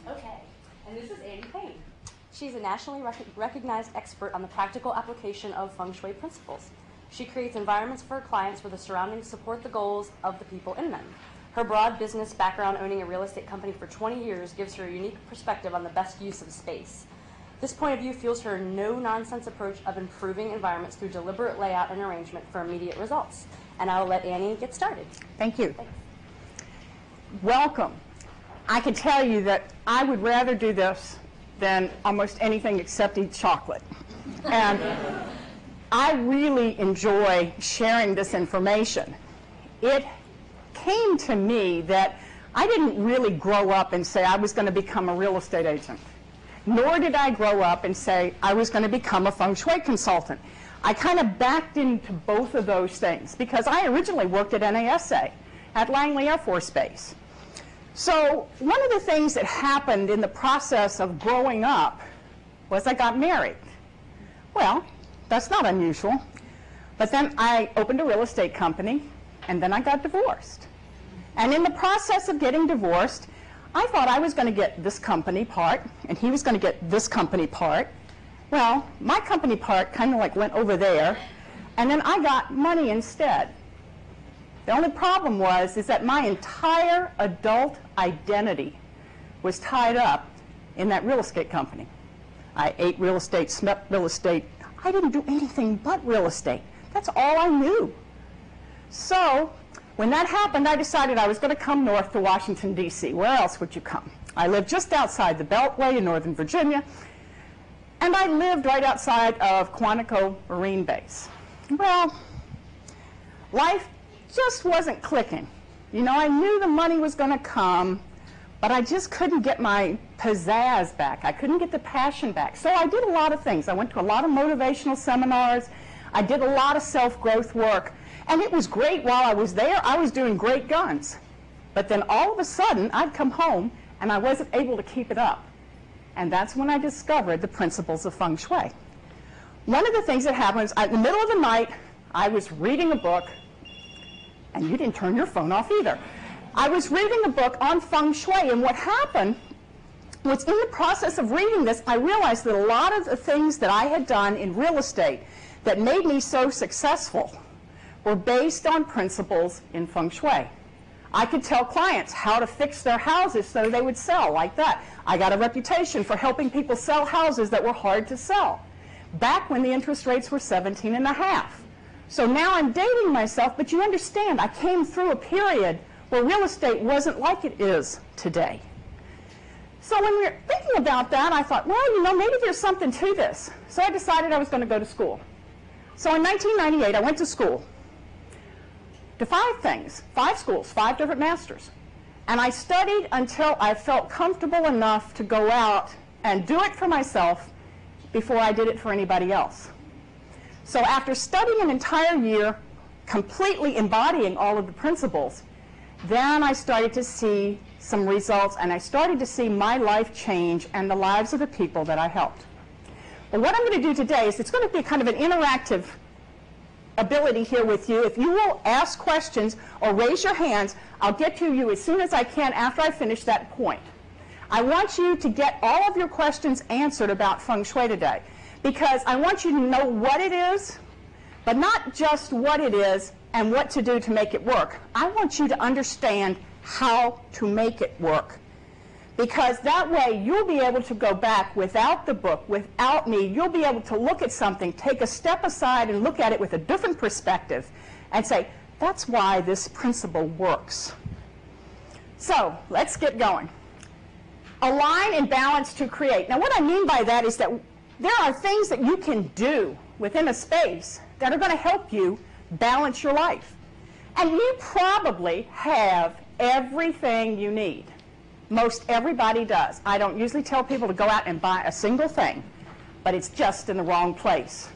Okay, and this is Andy Payne. She's a nationally recognized expert on the practical application of Feng Shui principles. She creates environments for her clients where the surroundings support the goals of the people in them. Her broad business background, owning a real estate company for 20 years, gives her a unique perspective on the best use of space. This point of view fuels her no-nonsense approach of improving environments through deliberate layout and arrangement for immediate results. And I'll let Annie get started. Thank you. Thanks. Welcome. I can tell you that I would rather do this than almost anything except eat chocolate. And I really enjoy sharing this information. It came to me that I didn't really grow up and say I was going to become a real estate agent. Nor did I grow up and say I was going to become a Feng Shui consultant. I kind of backed into both of those things because I originally worked at NASA at Langley Air Force Base. So one of the things that happened in the process of growing up was I got married. Well, that's not unusual. But then I opened a real estate company, and then I got divorced. And in the process of getting divorced, I thought I was going to get this company part, and he was going to get this company part. Well, my company part kind of like went over there, and then I got money instead. The only problem is that my entire adult identity was tied up in that real estate company. I ate real estate, slept real estate. I didn't do anything but real estate. That's all I knew. So when that happened, I decided I was going to come north to Washington, D.C. Where else would you come? I lived just outside the Beltway in Northern Virginia, and I lived right outside of Quantico Marine Base. Well, life just wasn't clicking. You know, I knew the money was going to come, but I just couldn't get my pizzazz back. I couldn't get the passion back. So I did a lot of things. I went to a lot of motivational seminars. I did a lot of self-growth work. And it was great while I was there. I was doing great guns. But then all of a sudden, I'd come home, and I wasn't able to keep it up. And that's when I discovered the principles of Feng Shui. One of the things that happened is, in the middle of the night, I was reading a book. And you didn't turn your phone off either. I was reading a book on Feng Shui, and what happened was in the process of reading this, I realized that a lot of the things that I had done in real estate that made me so successful were based on principles in Feng Shui. I could tell clients how to fix their houses so they would sell like that. I got a reputation for helping people sell houses that were hard to sell, back when the interest rates were 17.5. So now I'm dating myself, but you understand, I came through a period where real estate wasn't like it is today. So when we were thinking about that, I thought, well, you know, maybe there's something to this. So I decided I was going to go to school. So in 1998, I went to school to 5 things, 5 schools, 5 different masters. And I studied until I felt comfortable enough to go out and do it for myself before I did it for anybody else. So after studying an entire year, completely embodying all of the principles, then I started to see some results, and I started to see my life change and the lives of the people that I helped. But what I'm going to do today is it's going to be kind of an interactive ability here with you. If you will ask questions or raise your hands, I'll get to you as soon as I can after I finish that point. I want you to get all of your questions answered about Feng Shui today, because I want you to know what it is, but not just what it is and what to do to make it work. I want you to understand how to make it work, because that way you'll be able to go back without the book, without me. You'll be able to look at something, take a step aside and look at it with a different perspective and say, that's why this principle works. So let's get going. Align and balance to create. Now what I mean by that is that there are things that you can do within a space that are going to help you balance your life. And you probably have everything you need. Most everybody does. I don't usually tell people to go out and buy a single thing, but it's just in the wrong place.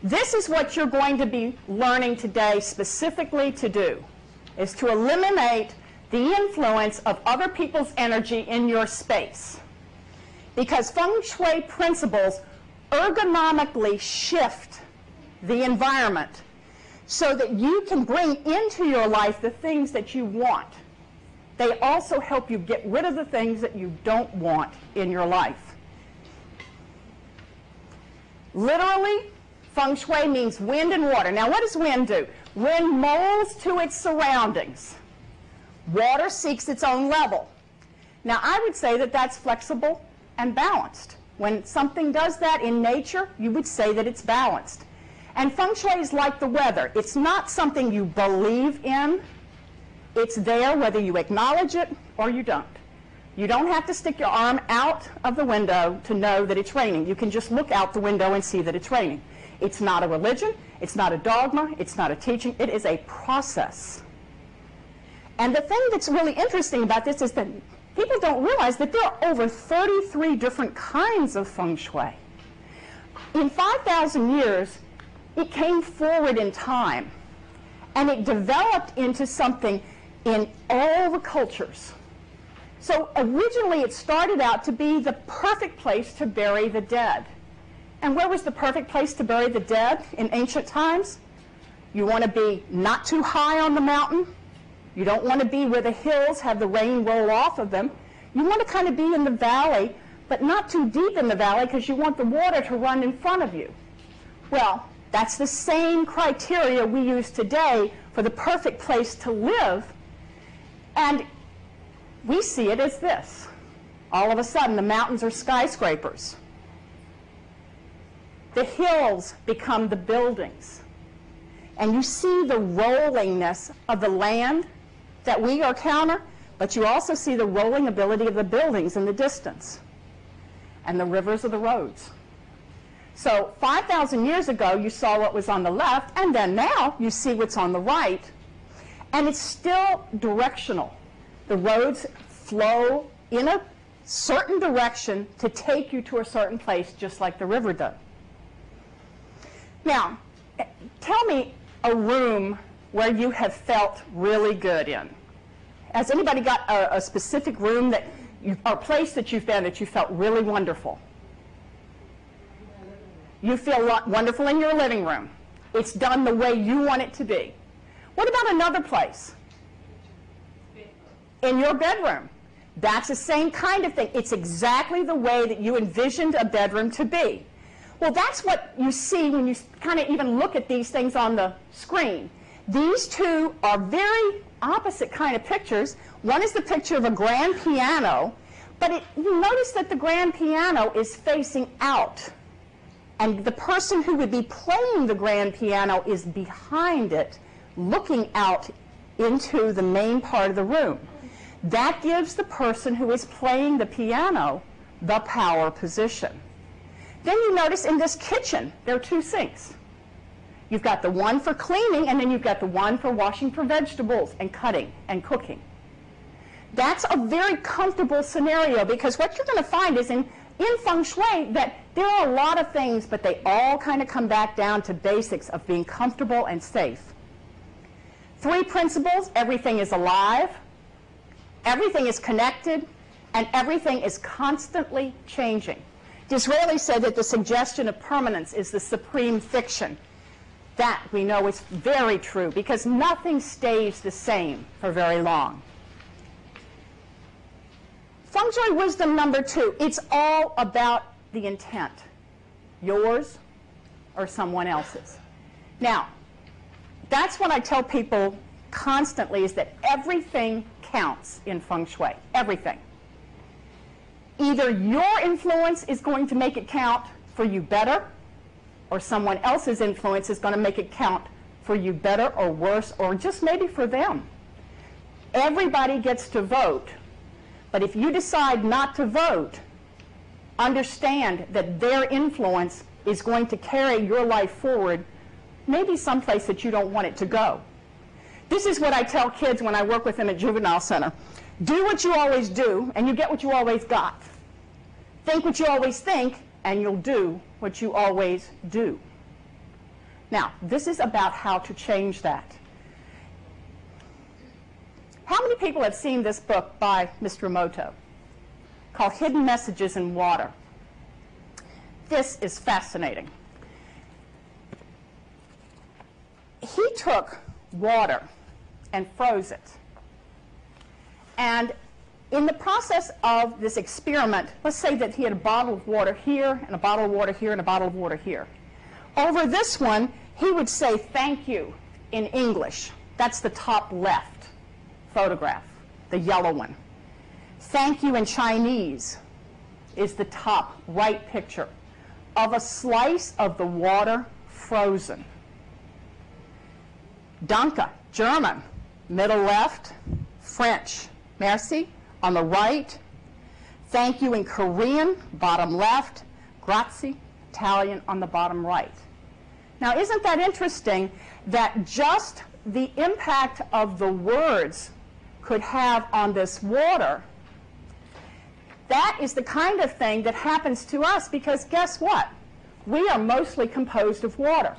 This is what you're going to be learning today specifically to do, is to eliminate the influence of other people's energy in your space. Because Feng Shui principles ergonomically shift the environment so that you can bring into your life the things that you want. they also help you get rid of the things that you don't want in your life. Literally, Feng Shui means wind and water. Now, what does wind do? Wind molds to its surroundings. Water seeks its own level. Now, I would say that that's flexible and balanced. When something does that in nature, you would say that it's balanced. And Feng Shui is like the weather. It's not something you believe in. It's there whether you acknowledge it or you don't. You don't have to stick your arm out of the window to know that it's raining. You can just look out the window and see that it's raining. It's not a religion. It's not a dogma. It's not a teaching. It is a process. And the thing that's really interesting about this is that people don't realize that there are over 33 different kinds of Feng Shui. In 5,000 years, it came forward in time, and it developed into something in all the cultures. So originally it started out to be the perfect place to bury the dead. And where was the perfect place to bury the dead in ancient times? You want to be not too high on the mountain. You don't want to be where the hills have the rain roll off of them. You want to kind of be in the valley, but not too deep in the valley because you want the water to run in front of you. Well, that's the same criteria we use today for the perfect place to live. And we see it as this. All of a sudden, the mountains are skyscrapers. The hills become the buildings. And you see the rollingness of the land that we encounter, but you also see the rolling ability of the buildings in the distance and the rivers of the roads. So 5,000 years ago, you saw what was on the left, and then now you see what's on the right. And it's still directional. The roads flow in a certain direction to take you to a certain place, just like the river does. Now, tell me a room where you have felt really good in. Has anybody got a specific room that or place that you've been that you felt really wonderful? You feel wonderful in your living room. It's done the way you want it to be. What about another place? In your bedroom. That's the same kind of thing. It's exactly the way that you envisioned a bedroom to be. Well, that's what you see when you kind of even look at these things on the screen. These two are very opposite kind of pictures. One is the picture of a grand piano, but you notice that the grand piano is facing out. And the person who would be playing the grand piano is behind it, looking out into the main part of the room. That gives the person who is playing the piano the power position. Then you notice in this kitchen, there are two sinks. You've got the one for cleaning, and then you've got the one for washing for vegetables and cutting and cooking. That's a very comfortable scenario, because what you're going to find is in Feng Shui that there are a lot of things, but they all kind of come back down to basics of being comfortable and safe. 3 principles: everything is alive, everything is connected, and everything is constantly changing. Disraeli said that the suggestion of permanence is the supreme fiction. That we know is very true, because nothing stays the same for very long. Feng Shui wisdom number 2, it's all about the intent. Yours or someone else's. Now, that's what I tell people constantly, is that everything counts in Feng Shui. Everything. Either your influence is going to make it count for you better, or someone else's influence is going to make it count for you better or worse, or just maybe for them. Everybody gets to vote, but if you decide not to vote, understand that their influence is going to carry your life forward, maybe someplace that you don't want it to go. This is what I tell kids when I work with them at Juvenile Center. Do what you always do, and you get what you always got. Think what you always think, and you'll do what you always do. Now, this is about how to change that. How many people have seen this book by Mr. Emoto called Hidden Messages in Water? This is fascinating. He took water and froze it. And in the process of this experiment, let's say that he had a bottle of water here, and a bottle of water here, and a bottle of water here. Over this one, he would say thank you in English. That's the top left photograph, the yellow one. Thank you in Chinese is the top right picture of a slice of the water frozen. Danke, German, middle left. French, merci, on the right. Thank you in Korean, bottom left. Grazie, Italian, on the bottom right. Now, isn't that interesting that just the impact of the words could have on this water? That is the kind of thing that happens to us because guess what? We are mostly composed of water.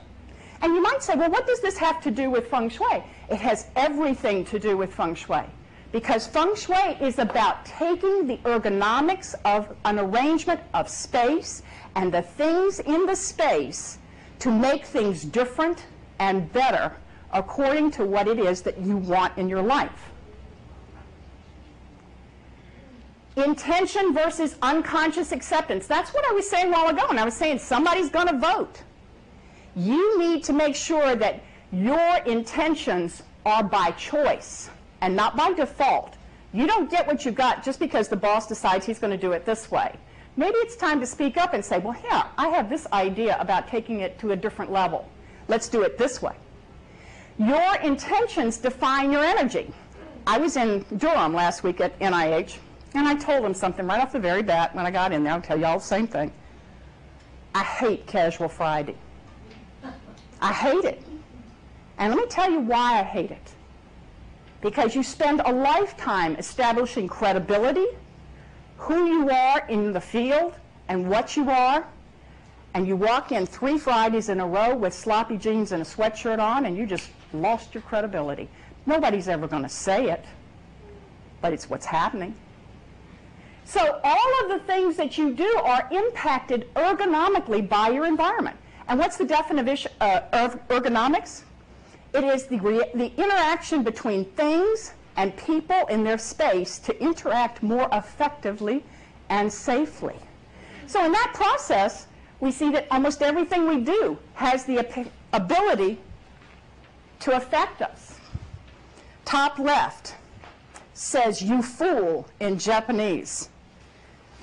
And you might say, well, what does this have to do with Feng Shui? It has everything to do with Feng Shui. Because Feng Shui is about taking the ergonomics of an arrangement of space and the things in the space to make things different and better according to what it is that you want in your life. Intention versus unconscious acceptance. That's what I was saying a while ago, and I was saying somebody's going to vote. You need to make sure that your intentions are by choice and not by default. You don't get what you got just because the boss decides he's going to do it this way. Maybe it's time to speak up and say, well, yeah, I have this idea about taking it to a different level. Let's do it this way. Your intentions define your energy. I was in Durham last week at NIH, and I told them something right off the very bat when I got in there. I'll tell you all the same thing. I hate Casual Friday. I hate it. And let me tell you why I hate it. Because you spend a lifetime establishing credibility, who you are in the field and what you are, and you walk in 3 Fridays in a row with sloppy jeans and a sweatshirt on, and you just lost your credibility. Nobody's ever going to say it, but it's what's happening. So all of the things that you do are impacted ergonomically by your environment. And what's the definition of ergonomics? It is the interaction between things and people in their space to interact more effectively and safely. So in that process, we see that almost everything we do has the ability to affect us. Top left says, you fool, in Japanese.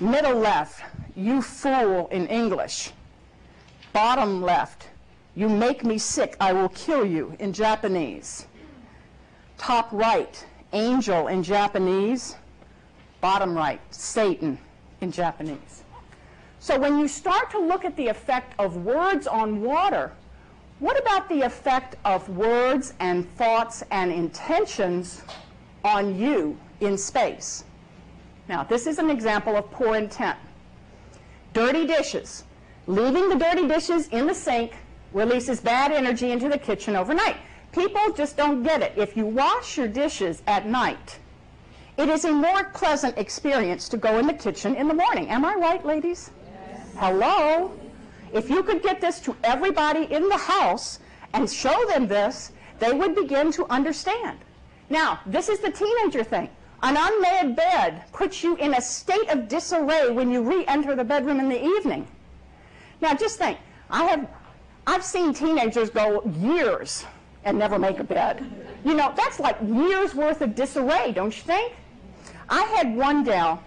Middle left, you fool, in English. Bottom left, you make me sick, I will kill you, in Japanese. Top right, angel, in Japanese. Bottom right, Satan, in Japanese. So when you start to look at the effect of words on water, what about the effect of words and thoughts and intentions on you in space? Now, this is an example of poor intent. Dirty dishes. Leaving the dirty dishes in the sink releases bad energy into the kitchen overnight. People just don't get it. If you wash your dishes at night, it is a more pleasant experience to go in the kitchen in the morning. Am I right, ladies? Yes. Hello? If you could get this to everybody in the house and show them this, they would begin to understand. Now, this is the teenager thing. An unmade bed puts you in a state of disarray when you re-enter the bedroom in the evening. Now, just think, I've seen teenagers go years and never make a bed. You know, that's like years worth of disarray, don't you think? I had one gal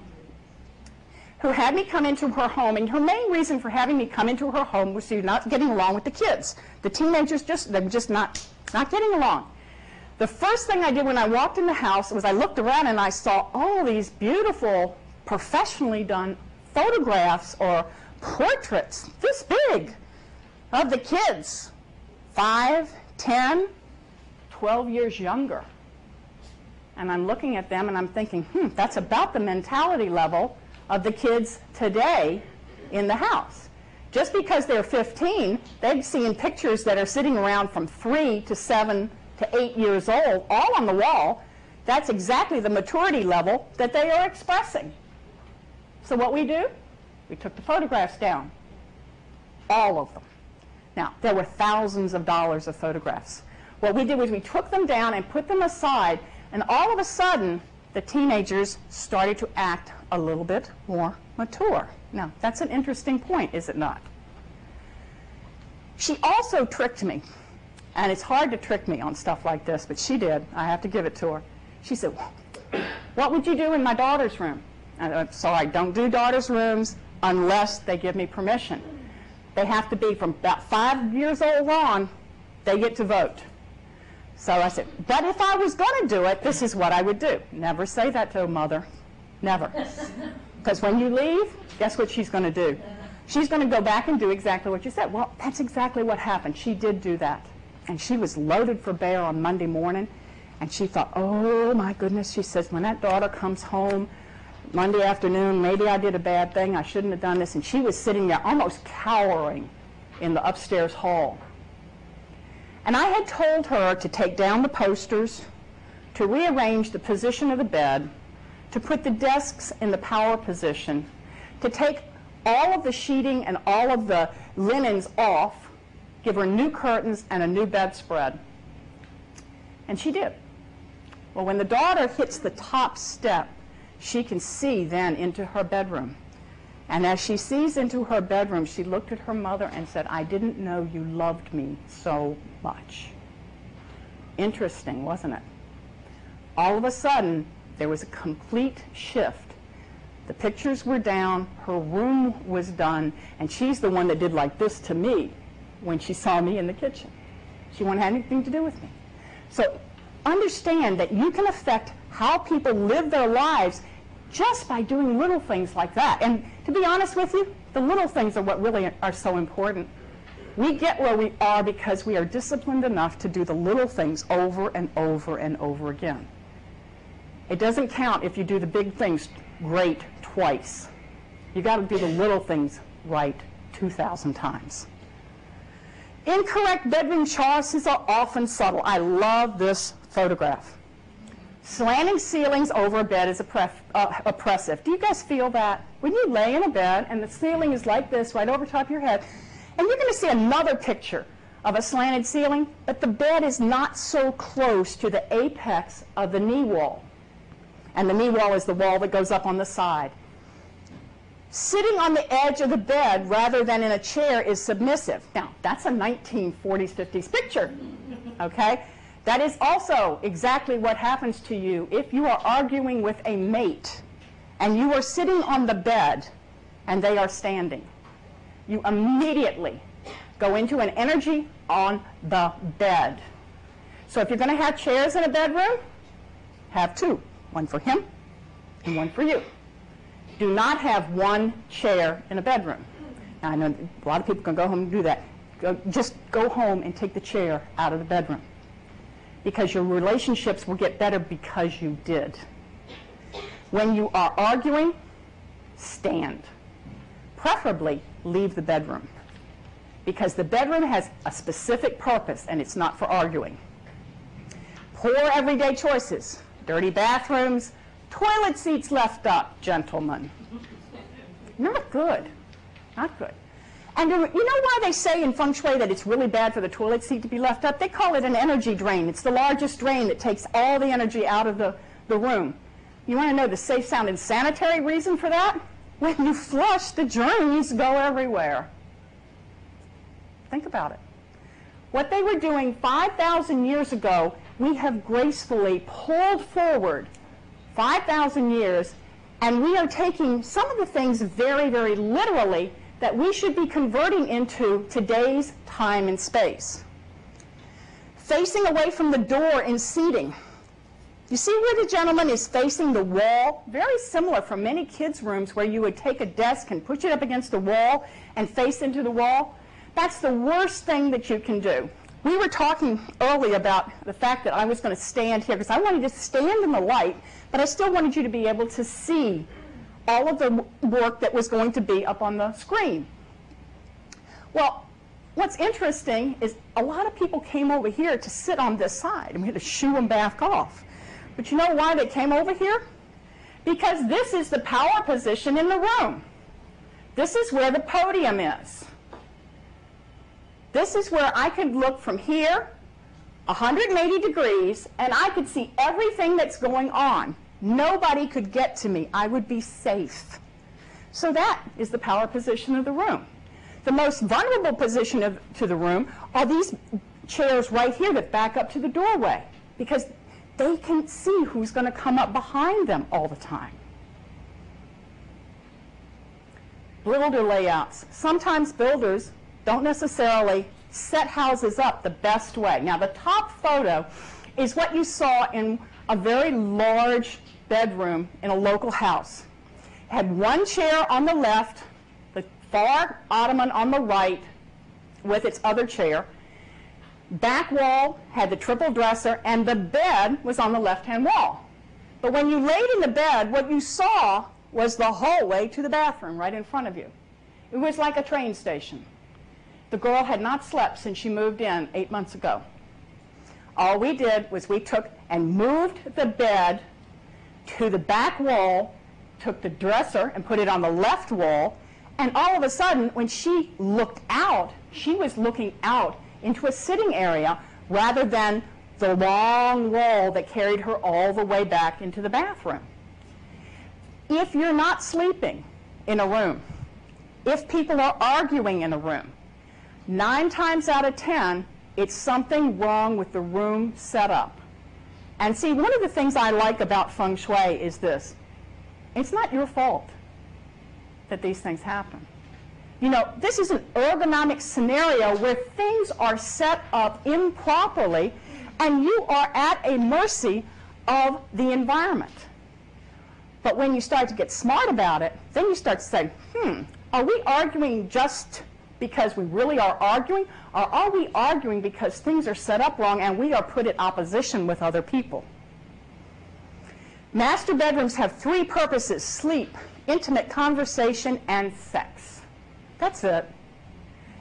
who had me come into her home, and her main reason for having me come into her home was she was not getting along with the kids. The teenagers they were just not getting along. The first thing I did when I walked in the house was I looked around and I saw all these beautiful, professionally done photographs or portraits this big of the kids, 5, 10, 12 years younger. And I'm looking at them and I'm thinking, that's about the mentality level of the kids today in the house. Just because they're 15, they've seen pictures that are sitting around from 3 to 7 to 8 years old, all on the wall. That's exactly the maturity level that they are expressing. So what we do? We took the photographs down. All of them. Now, there were thousands of dollars of photographs. What we did was we took them down and put them aside, and all of a sudden, the teenagers started to act a little bit more mature. Now, that's an interesting point, is it not? She also tricked me, and it's hard to trick me on stuff like this, but she did. I have to give it to her. She said, "What would you do in my daughter's room?" I'm sorry, don't do daughters' rooms unless they give me permission. They have to be from about 5 years old on, they get to vote. So I said, but if I was going to do it, this is what I would do. Never say that to a mother. Never. Because when you leave, guess what she's going to do? She's going to go back and do exactly what you said. Well, that's exactly what happened. She did do that. And she was loaded for bear on Monday morning. And she thought, oh, my goodness. She says, when that daughter comes home Monday afternoon, maybe I did a bad thing. I shouldn't have done this. And she was sitting there almost cowering in the upstairs hall. And I had told her to take down the posters, to rearrange the position of the bed, to put the desks in the power position, to take all of the sheeting and all of the linens off, give her new curtains and a new bedspread. And she did. Well, when the daughter hits the top step, she can see then into her bedroom. And as she sees into her bedroom, she looked at her mother and said, "I didn't know you loved me so much." Interesting, wasn't it? All of a sudden, there was a complete shift. The pictures were down, her room was done, and she's the one that did like this to me when she saw me in the kitchen. She wouldn't have anything to do with me. So understand that you can affect how people live their lives just by doing little things like that. And to be honest with you, the little things are what really are so important. We get where we are because we are disciplined enough to do the little things over and over and over again. It doesn't count if you do the big things great twice. You got to do the little things right 2,000 times. Incorrect bedroom choices are often subtle. I love this photograph. Slanting ceilings over a bed is oppressive. Do you guys feel that? When you lay in a bed and the ceiling is like this right over top of your head, and you're going to see another picture of a slanted ceiling, but the bed is not so close to the apex of the knee wall. And the knee wall is the wall that goes up on the side. Sitting on the edge of the bed rather than in a chair is submissive. Now, that's a 1940s, 50s picture, okay? That is also exactly what happens to you if you are arguing with a mate and you are sitting on the bed and they are standing. You immediately go into an energy on the bed. So if you're going to have chairs in a bedroom, have two. One for him and one for you. Do not have one chair in a bedroom. Now, I know a lot of people can go home and do that. Just go home and take the chair out of the bedroom, because your relationships will get better because you did. When you are arguing, stand. Preferably leave the bedroom, because the bedroom has a specific purpose and it's not for arguing. Poor everyday choices. Dirty bathrooms, toilet seats left up, gentlemen. Not good. Not good. And you know why they say in Feng Shui that it's really bad for the toilet seat to be left up? They call it an energy drain. It's the largest drain that takes all the energy out of the room. You want to know the safe, sound, and sanitary reason for that? When you flush, the germs go everywhere. Think about it. What they were doing 5,000 years ago, we have gracefully pulled forward 5,000 years, and we are taking some of the things very, very literally that we should be converting into today's time and space. Facing away from the door in seating. You see where the gentleman is facing the wall? Very similar from many kids' rooms where you would take a desk and push it up against the wall and face into the wall. That's the worst thing that you can do. We were talking earlier about the fact that I was going to stand here because I wanted to stand in the light, but I still wanted you to be able to see all of the work that was going to be up on the screen. Well, what's interesting is a lot of people came over here to sit on this side, and we had to shoo them back off. But you know why they came over here? Because this is the power position in the room. This is where the podium is. This is where I could look from here, 180 degrees, and I could see everything that's going on. Nobody could get to me. I would be safe. So that is the power position of the room. The most vulnerable position to the room are these chairs right here that back up to the doorway, because they can see who's going to come up behind them all the time. Builder layouts. Sometimes builders don't necessarily set houses up the best way. Now, the top photo is what you saw in a very large bedroom in a local house. It had one chair on the left, the far ottoman on the right with its other chair. Back wall had the triple dresser, and the bed was on the left-hand wall. But when you laid in the bed, what you saw was the hallway to the bathroom right in front of you. It was like a train station. The girl had not slept since she moved in 8 months ago. All we did was we took and moved the bed to the back wall, took the dresser and put it on the left wall, and all of a sudden, when she looked out, she was looking out into a sitting area rather than the long wall that carried her all the way back into the bathroom. If you're not sleeping in a room, if people are arguing in a room, 9 times out of 10, it's something wrong with the room setup. And see, one of the things I like about Feng Shui is this. It's not your fault that these things happen. You know, this is an ergonomic scenario where things are set up improperly and you are at a mercy of the environment. But when you start to get smart about it, then you start to say, are we arguing just because we really are arguing, or are we arguing because things are set up wrong and we are put in opposition with other people? Master bedrooms have 3 purposes: sleep, intimate conversation, and sex. That's it.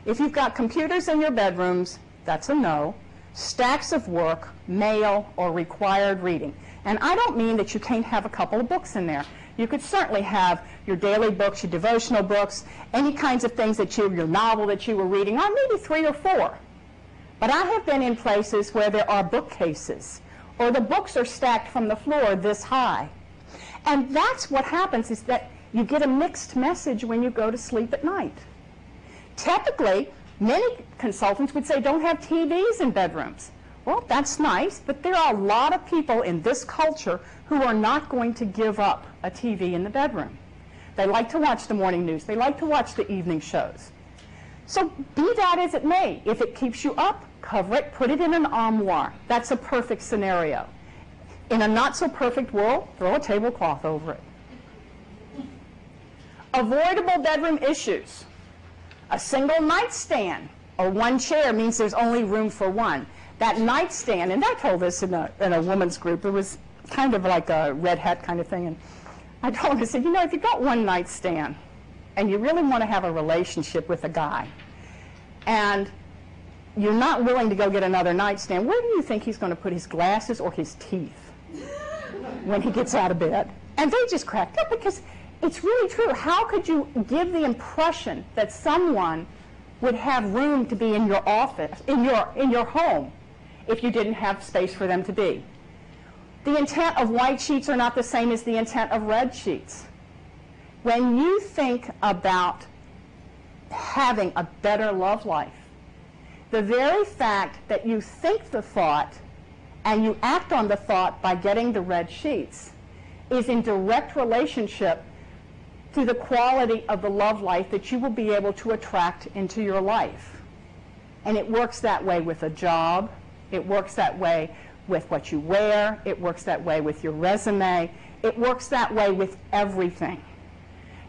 If you've got computers in your bedrooms, that's a no. Stacks of work, mail, or required reading. And I don't mean that you can't have a couple of books in there. You could certainly have your daily books, your devotional books, any kinds of things that your novel that you were reading, or maybe 3 or 4. But I have been in places where there are bookcases, or the books are stacked from the floor this high. And that's what happens, is that you get a mixed message when you go to sleep at night. Typically, many consultants would say don't have TVs in bedrooms. Well, that's nice, but there are a lot of people in this culture who are not going to give up a TV in the bedroom. They like to watch the morning news. They like to watch the evening shows. So be that as it may, if it keeps you up, cover it, put it in an armoire. That's a perfect scenario. In a not-so-perfect world, throw a tablecloth over it. Avoidable bedroom issues. A single nightstand or one chair means there's only room for one. That nightstand, and I told this in a women's group, it was kind of like a red hat kind of thing, and I told her, I said, you know, if you've got one nightstand and you really want to have a relationship with a guy and you're not willing to go get another nightstand, where do you think he's going to put his glasses or his teeth when he gets out of bed? And they just cracked up, because it's really true. How could you give the impression that someone would have room to be in your office, in your home, if you didn't have space for them to be? The intent of white sheets are not the same as the intent of red sheets. When you think about having a better love life, the very fact that you think the thought and you act on the thought by getting the red sheets is in direct relationship to the quality of the love life that you will be able to attract into your life. And it works that way with a job. It works that way with what you wear. It works that way with your resume. It works that way with everything.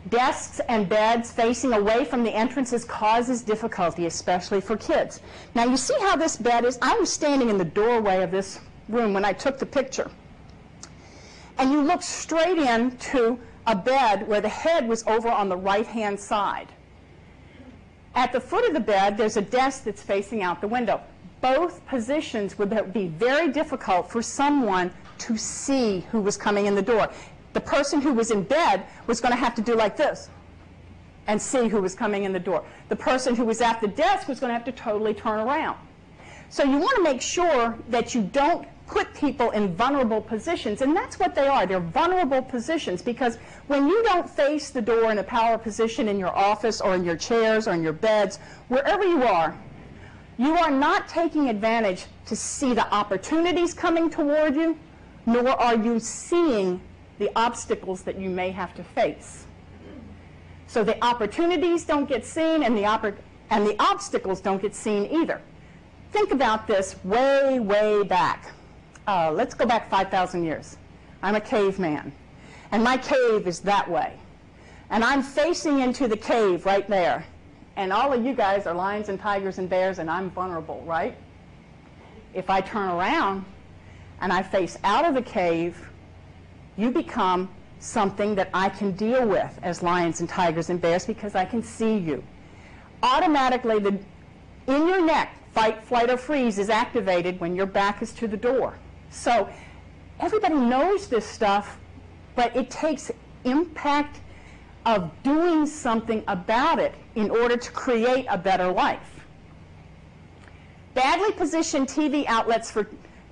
Desks and beds facing away from the entrances causes difficulty, especially for kids. Now you see how this bed is? I was standing in the doorway of this room when I took the picture. And you look straight into a bed where the head was over on the right-hand side. At the foot of the bed, there's a desk that's facing out the window. Both positions would be very difficult for someone to see who was coming in the door. The person who was in bed was going to have to do like this and see who was coming in the door. The person who was at the desk was going to have to totally turn around. So you want to make sure that you don't put people in vulnerable positions, and that's what they are. They're vulnerable positions, because when you don't face the door in a power position in your office or in your chairs or in your beds, wherever you are not taking advantage to see the opportunities coming toward you, nor are you seeing the obstacles that you may have to face. So the opportunities don't get seen, and the obstacles don't get seen either. Think about this way, way back. Let's go back 5,000 years. I'm a caveman, and my cave is that way. And I'm facing into the cave right there. And all of you guys are lions and tigers and bears, and I'm vulnerable, right? If I turn around and I face out of the cave, you become something that I can deal with as lions and tigers and bears, because I can see you. Automatically, in your neck, fight, flight, or freeze is activated when your back is to the door. So everybody knows this stuff, but it takes impact of doing something about it in order to create a better life. Badly positioned TV outlets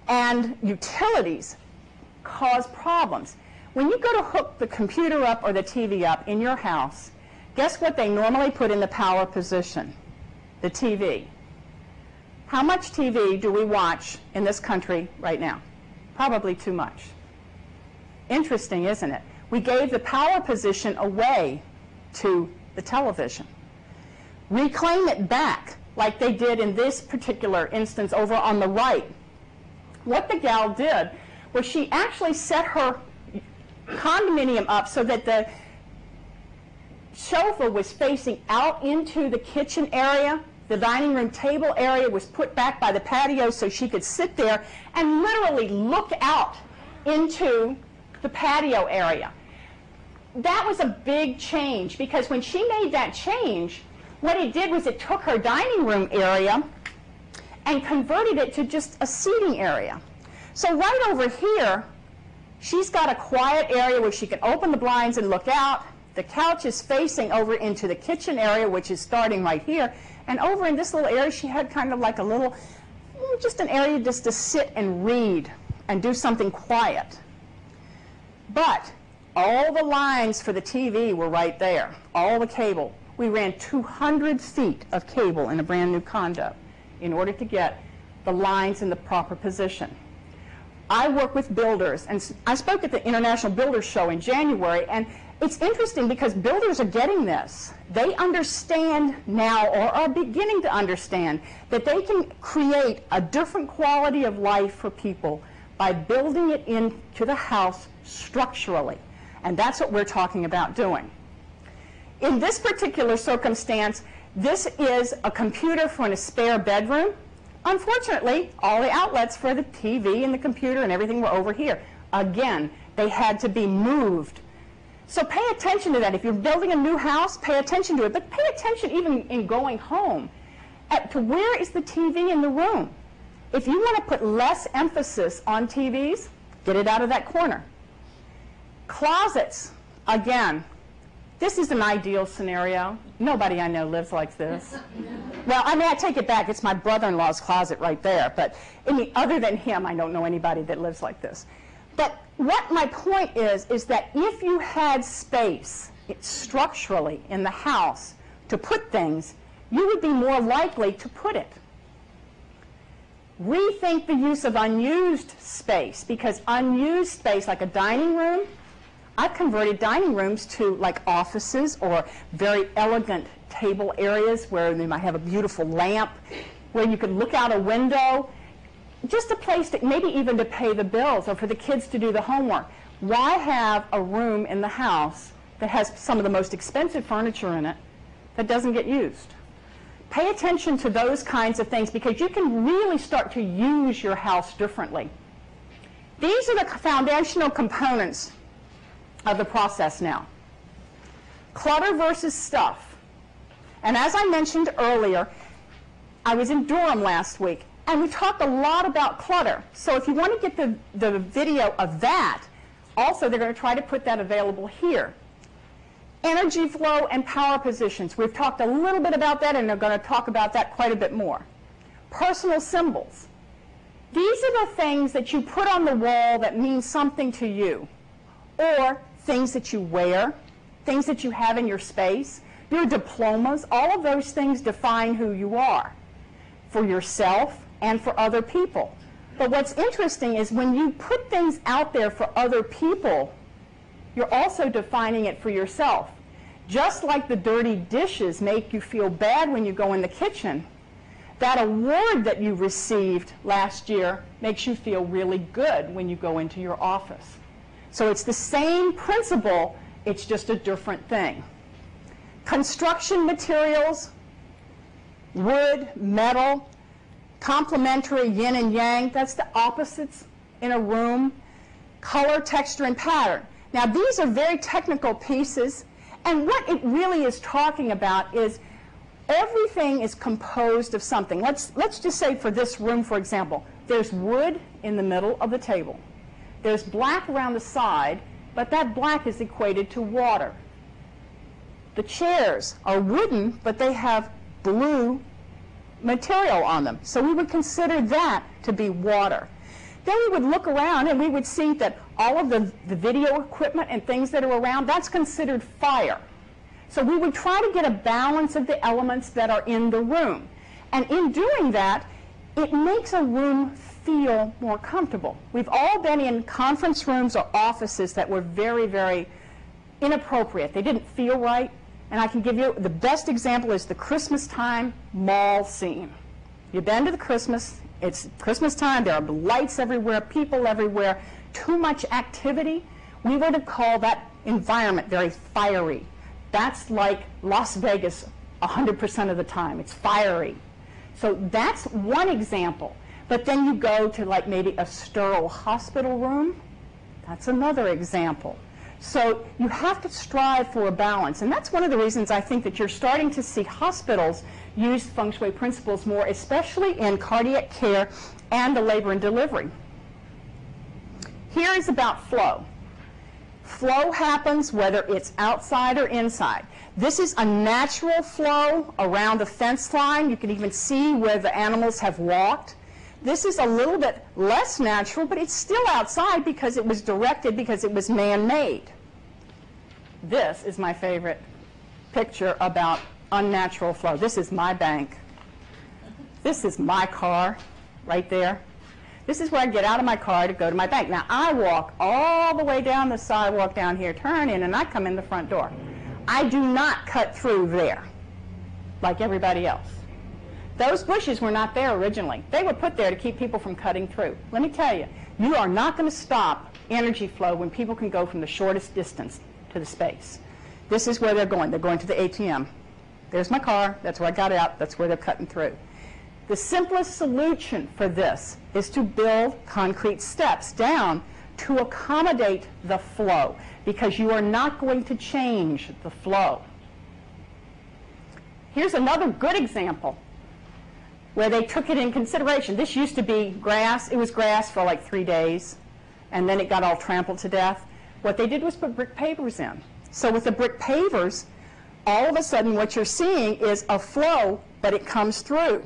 and utilities cause problems. When you go to hook the computer up or the TV up in your house, guess what they normally put in the power position? The TV. How much TV do we watch in this country right now? Probably too much. Interesting, isn't it? We gave the power position away to the television. Reclaim it back, like they did in this particular instance over on the right. What the gal did was she actually set her condominium up so that the sofa was facing out into the kitchen area. The dining room table area was put back by the patio so she could sit there and literally look out into the patio area. That was a big change, because when she made that change, what it did was it took her dining room area and converted it to just a seating area. So right over here, she's got a quiet area where she can open the blinds and look out. The couch is facing over into the kitchen area, which is starting right here. And over in this little area, she had kind of like a little, just an area just to sit and read and do something quiet. But all the lines for the TV were right there, all the cable. We ran 200 feet of cable in a brand new condo in order to get the lines in the proper position. I work with builders, and I spoke at the International Builders Show in January, and it's interesting because builders are getting this. They understand now, or are beginning to understand, that they can create a different quality of life for people by building it into the house structurally. And that's what we're talking about doing. In this particular circumstance, this is a computer for a spare bedroom. Unfortunately, all the outlets for the TV and the computer and everything were over here. Again, they had to be moved. So pay attention to that. If you're building a new house, pay attention to it. But pay attention even in going home to where is the TV in the room. If you want to put less emphasis on TVs, get it out of that corner. Closets, again, this is an ideal scenario. Nobody I know lives like this. Well, I mean, I take it back. It's my brother-in-law's closet right there. But other than him, I don't know anybody that lives like this. But what my point is that if you had space structurally in the house to put things, you would be more likely to put it. Rethink the use of unused space, because unused space, like a dining room, I've converted dining rooms to like offices or very elegant table areas where they might have a beautiful lamp, where you could look out a window. Just a place to maybe even to pay the bills or for the kids to do the homework. Why have a room in the house that has some of the most expensive furniture in it that doesn't get used? Pay attention to those kinds of things, because you can really start to use your house differently. These are the foundational components of the process now. Clutter versus stuff. And as I mentioned earlier, I was in Durham last week, and we talked a lot about clutter. So if you want to get the video of that, also they're going to try to put that available here. Energy flow and power positions. We've talked a little bit about that, and they're going to talk about that quite a bit more. Personal symbols. These are the things that you put on the wall that mean something to you, or things that you wear, things that you have in your space, your diplomas. All of those things define who you are for yourself and for other people. But what's interesting is when you put things out there for other people, you're also defining it for yourself. Just like the dirty dishes make you feel bad when you go in the kitchen, that award that you received last year makes you feel really good when you go into your office. So it's the same principle, it's just a different thing. Construction materials, wood, metal, complementary yin and yang, that's the opposites in a room. Color, texture, and pattern. Now these are very technical pieces, and what it really is talking about is everything is composed of something. Let's just say for this room, for example, there's wood in the middle of the table. There's black around the side, but that black is equated to water. The chairs are wooden, but they have blue material on them. So we would consider that to be water. Then we would look around and we would see that all of the video equipment and things that are around, that's considered fire. So we would try to get a balance of the elements that are in the room. And in doing that, it makes a room feel more comfortable. We've all been in conference rooms or offices that were very, very inappropriate. They didn't feel right. And I can give you the best example is the Christmas time mall scene. You've been to the Christmas, it's Christmas time, there are lights everywhere, people everywhere, too much activity. We would call that environment very fiery. That's like Las Vegas 100% of the time. It's fiery. So that's one example. But then you go to like maybe a sterile hospital room. That's another example. So you have to strive for a balance. And that's one of the reasons I think that you're starting to see hospitals use Feng Shui principles more, especially in cardiac care and the labor and delivery. Here is about flow. Flow happens whether it's outside or inside. This is a natural flow around the fence line. You can even see where the animals have walked. This is a little bit less natural, but it's still outside because it was directed, because it was man-made. This is my favorite picture about unnatural flow. This is my bank. This is my car right there. This is where I get out of my car to go to my bank. Now, I walk all the way down the sidewalk down here, turn in, and I come in the front door. I do not cut through there like everybody else. Those bushes were not there originally. They were put there to keep people from cutting through. Let me tell you, you are not going to stop energy flow when people can go from the shortest distance to the space. This is where they're going. They're going to the ATM. There's my car. That's where I got out. That's where they're cutting through. The simplest solution for this is to build concrete steps down to accommodate the flow, because you are not going to change the flow. Here's another good example where they took it in consideration. This used to be grass. It was grass for like 3 days, and then it got all trampled to death. What they did was put brick pavers in. So with the brick pavers, all of a sudden what you're seeing is a flow, but it comes through.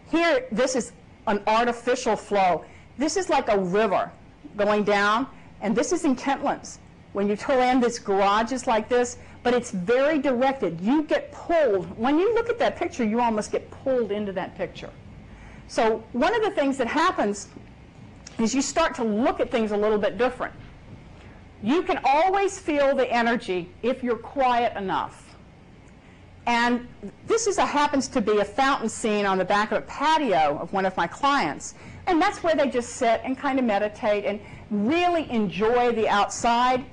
Here, this is an artificial flow. This is like a river going down, and this is in Kentlands. When you tow in, this garage is like this, but it's very directed. You get pulled. When you look at that picture, you almost get pulled into that picture. So one of the things that happens is you start to look at things a little bit different. You can always feel the energy if you're quiet enough. And this happens to be a fountain scene on the back of a patio of one of my clients. And that's where they just sit and kind of meditate and really enjoy the outside.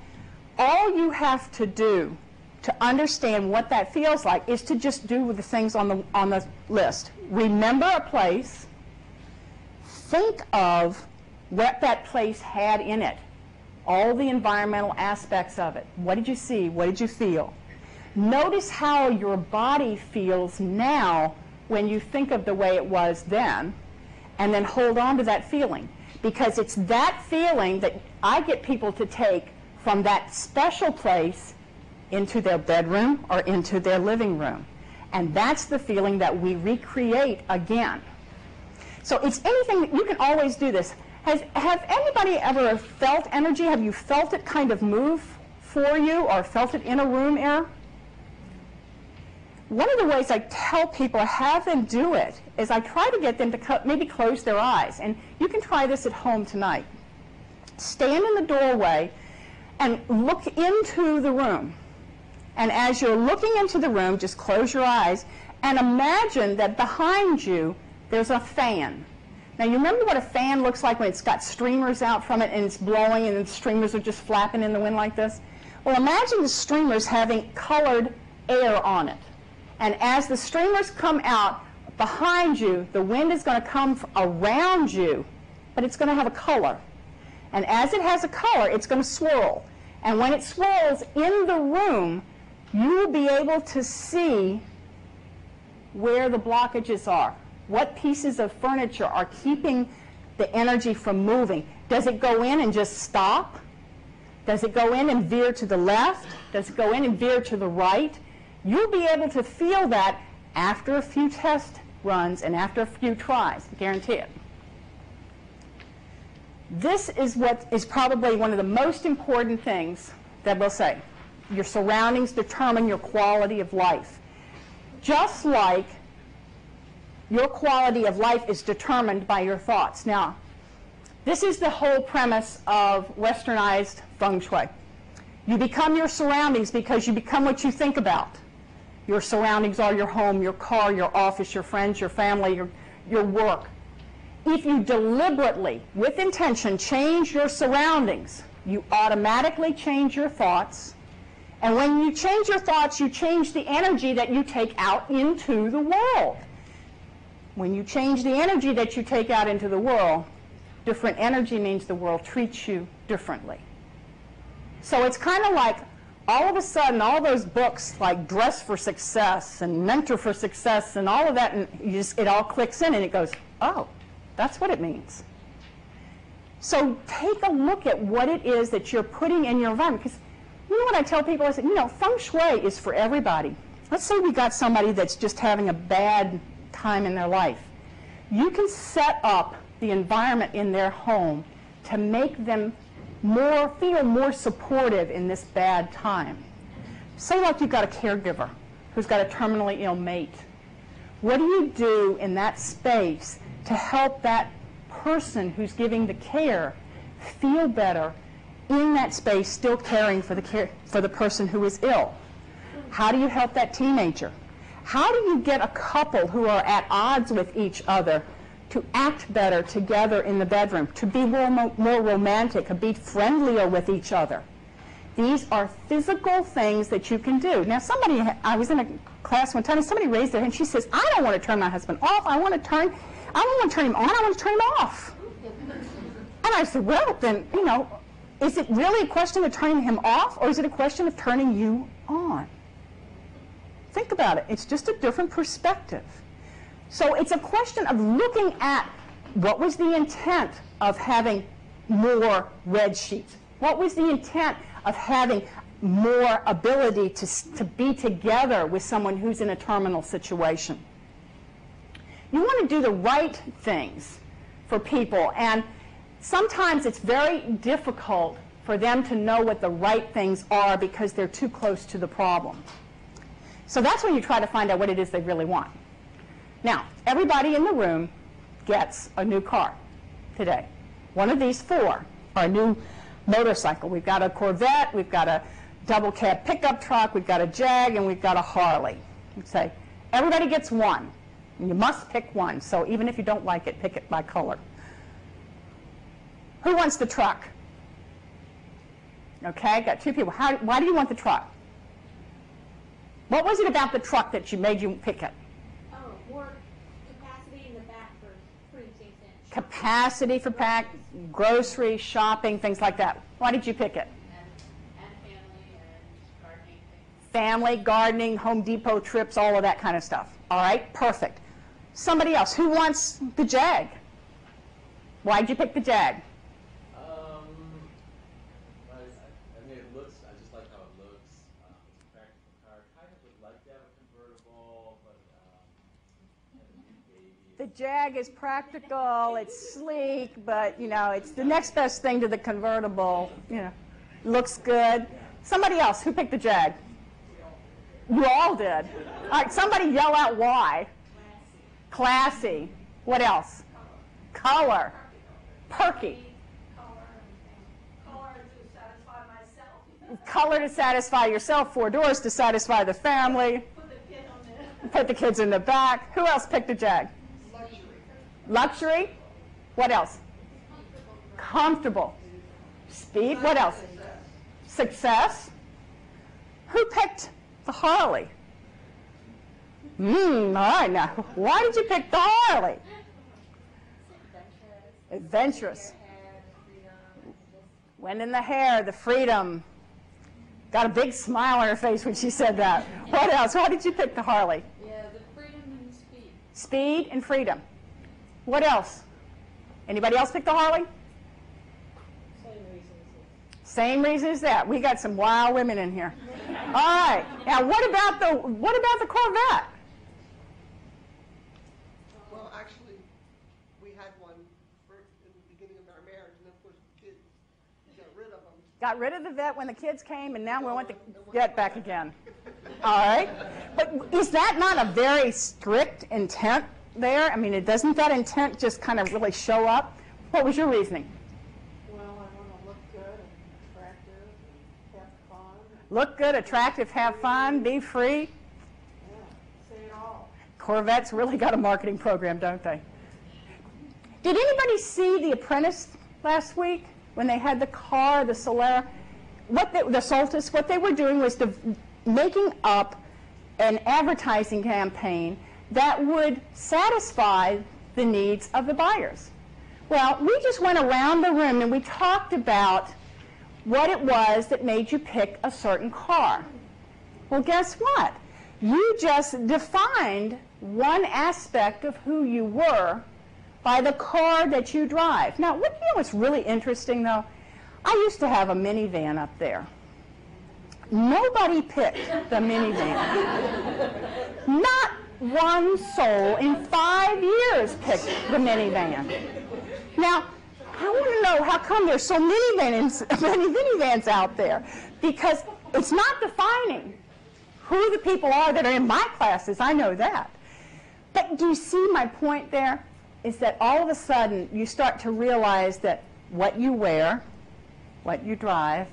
All you have to do to understand what that feels like is to just do the things on the list. Remember a place. Think of what that place had in it. All the environmental aspects of it. What did you see? What did you feel? Notice how your body feels now when you think of the way it was then, and then hold on to that feeling. Because it's that feeling that I get people to take from that special place into their bedroom or into their living room. And that's the feeling that we recreate again. So it's anything that you can always do this. Have anybody ever felt energy? Have you felt it kind of move for you or felt it in a room air? One of the ways I tell people, have them do it, is I try to get them to maybe close their eyes. And you can try this at home tonight. Stand in the doorway and look into the room. And as you're looking into the room, just close your eyes and imagine that behind you there's a fan. Now, you remember what a fan looks like when it's got streamers out from it and it's blowing and the streamers are just flapping in the wind like this? Well, imagine the streamers having colored air on it. And as the streamers come out behind you, the wind is going to come around you, but it's going to have a color. And as it has a color, it's going to swirl. And when it swirls in the room, you will be able to see where the blockages are. What pieces of furniture are keeping the energy from moving? Does it go in and just stop? Does it go in and veer to the left? Does it go in and veer to the right? You'll be able to feel that after a few test runs and after a few tries, I guarantee it. This is what is probably one of the most important things that we'll say. Your surroundings determine your quality of life. Just like your quality of life is determined by your thoughts. Now, this is the whole premise of westernized Feng Shui. You become your surroundings because you become what you think about. Your surroundings are your home, your car, your office, your friends, your family, your work. If you deliberately, with intention, change your surroundings, you automatically change your thoughts. And when you change your thoughts, you change the energy that you take out into the world. When you change the energy that you take out into the world, different energy means the world treats you differently. So it's kind of like all of a sudden, all those books like Dress for Success and Mentor for Success and all of that, and it all clicks in and it goes, oh, that's what it means. So take a look at what it is that you're putting in your environment. Because you know what I tell people? I said, you know, Feng Shui is for everybody. Let's say we got somebody that's just having a bad time in their life. You can set up the environment in their home to make them feel more supportive in this bad time. Say like you've got a caregiver who's got a terminally ill mate. What do you do in that space to help that person who's giving the care feel better in that space, still caring for the person who is ill? How do you help that teenager? How do you get a couple who are at odds with each other to act better together in the bedroom, to be more romantic, to be friendlier with each other? These are physical things that you can do. Now, I was in a class one time, and somebody raised their hand. She says, I don't want to turn my husband off. I don't want to turn him on. I want to turn him off. And I said, well, then, you know, is it really a question of turning him off, or is it a question of turning you on? Think about it. It's just a different perspective. So it's a question of looking at what was the intent of having more red sheets? What was the intent of having more ability to be together with someone who's in a terminal situation? You want to do the right things for people, and sometimes it's very difficult for them to know what the right things are because they're too close to the problem. So that's when you try to find out what it is they really want. Now, everybody in the room gets a new car today. One of these four are a new motorcycle. We've got a Corvette, we've got a double cab pickup truck, we've got a Jag, and we've got a Harley. You'd say, everybody gets one. And you must pick one, so even if you don't like it, pick it by color. Who wants the truck? Okay, got two people. Why do you want the truck? What was it about the truck that made you pick it? Oh, more capacity in the back for putting things in. Capacity for groceries, shopping, things like that. Why did you pick it? And family and gardening things. Family, gardening, Home Depot trips, all of that kind of stuff. All right, perfect. Somebody else. Who wants the Jag? Why did you pick the Jag? I mean, it looks, I just like how it looks. It's a practical car. Kind of would like to have a convertible, but have a new baby. The Jag is practical, it's sleek, but, you know, it's the next best thing to the convertible. You know, looks good. Somebody else, who picked the Jag? You all did. All right, somebody yell out why. Classy. What else? Color. Perky. Color to satisfy yourself. 4 doors to satisfy the family. Put the kids in the back. Who else picked a Jag? Luxury. Luxury. What else? Comfortable. Speed. What else? Success. Who picked the Harley? All right, now, why did you pick the Harley? Adventurous. Wind in the hair, the freedom. Got a big smile on her face when she said that. What else? Why did you pick the Harley? Yeah, the freedom and speed. Speed and freedom. What else? Anybody else pick the Harley? Same reason as that. We got some wild women in here. All right. Now, what about the Corvette? Well, actually, we had one in the beginning of our marriage, and of course, the kids got rid of them. Got rid of the vet when the kids came, and now we want the vet back again. All right. But is that not a very strict intent there? I mean, doesn't that intent just kind of really show up? What was your reasoning? Well, I want to look good and attractive and have fun. Look good, attractive, have fun, be free. Yeah, say it all. Corvette's really got a marketing program, don't they? Did anybody see The Apprentice last week when they had the car, the Solera, the Solstice? What they were doing was making up an advertising campaign that would satisfy the needs of the buyers. Well, we just went around the room and we talked about what it was that made you pick a certain car. Well, guess what? You just defined one aspect of who you were by the car that you drive. Now, you know what's really interesting, though? I used to have a minivan up there. Nobody picked the minivan. Not one soul in 5 years picked the minivan. Now, I want to know how come there's so many minivans out there, because it's not defining who the people are that are in my classes. I know that. But do you see my point there? Is that all of a sudden you start to realize that what you wear, what you drive,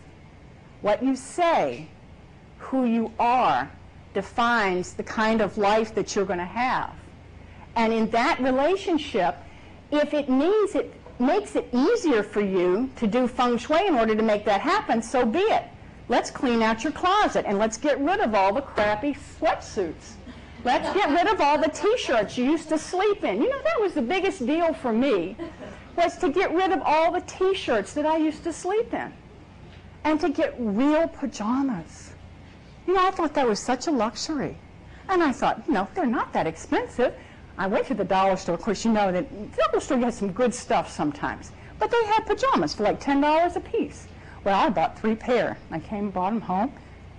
what you say, who you are, defines the kind of life that you're going to have. And in that relationship, if it means it makes it easier for you to do Feng Shui in order to make that happen, so be it. Let's clean out your closet and let's get rid of all the crappy sweatsuits. Let's get rid of all the T-shirts you used to sleep in. You know, that was the biggest deal for me, was to get rid of all the T-shirts that I used to sleep in and to get real pajamas. You know, I thought that was such a luxury. And I thought, you know, they're not that expensive. I went to the dollar store. Of course, you know that the dollar store has some good stuff sometimes. But they had pajamas for like $10 a piece. Well, I bought 3 pair. I came and brought them home,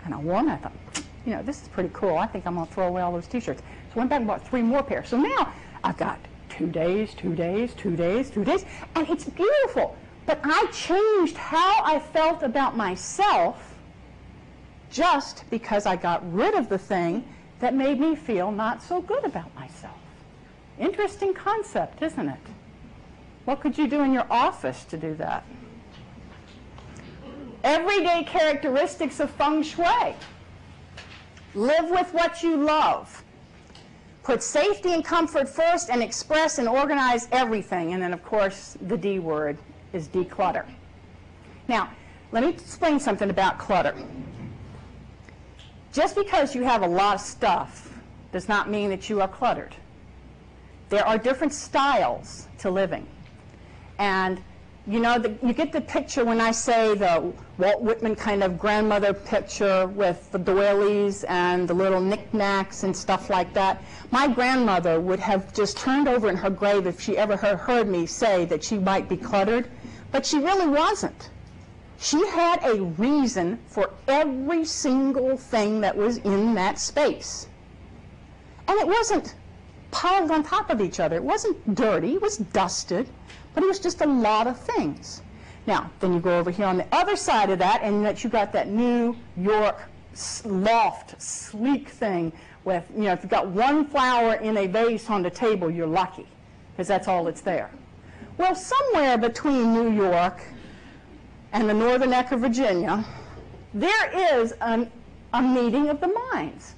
and I wore them. I thought, you know, this is pretty cool. I think I'm going to throw away all those T-shirts. So I went back and bought 3 more pairs. So now I've got 2 days, 2 days, 2 days, 2 days, and it's beautiful. But I changed how I felt about myself just because I got rid of the thing that made me feel not so good about myself. Interesting concept, isn't it? What could you do in your office to do that? Everyday characteristics of Feng Shui. Live with what you love. Put safety and comfort first and express and organize everything. And then, of course, the D word is declutter. Now, let me explain something about clutter. Just because you have a lot of stuff does not mean that you are cluttered. There are different styles to living. And you know, you get the picture when I say the Walt Whitman kind of grandmother picture with the doilies and the little knickknacks and stuff like that. My grandmother would have just turned over in her grave if she ever heard me say that she might be cluttered, but she really wasn't. She had a reason for every single thing that was in that space. And it wasn't piled on top of each other. It wasn't dirty, it was dusted, but it was just a lot of things. Now, then you go over here on the other side of that, and that you got that New York loft, sleek thing with, you know, if you've got one flower in a vase on the table, you're lucky, because that's all that's there. Well, somewhere between New York and the northern neck of Virginia, there is a meeting of the minds.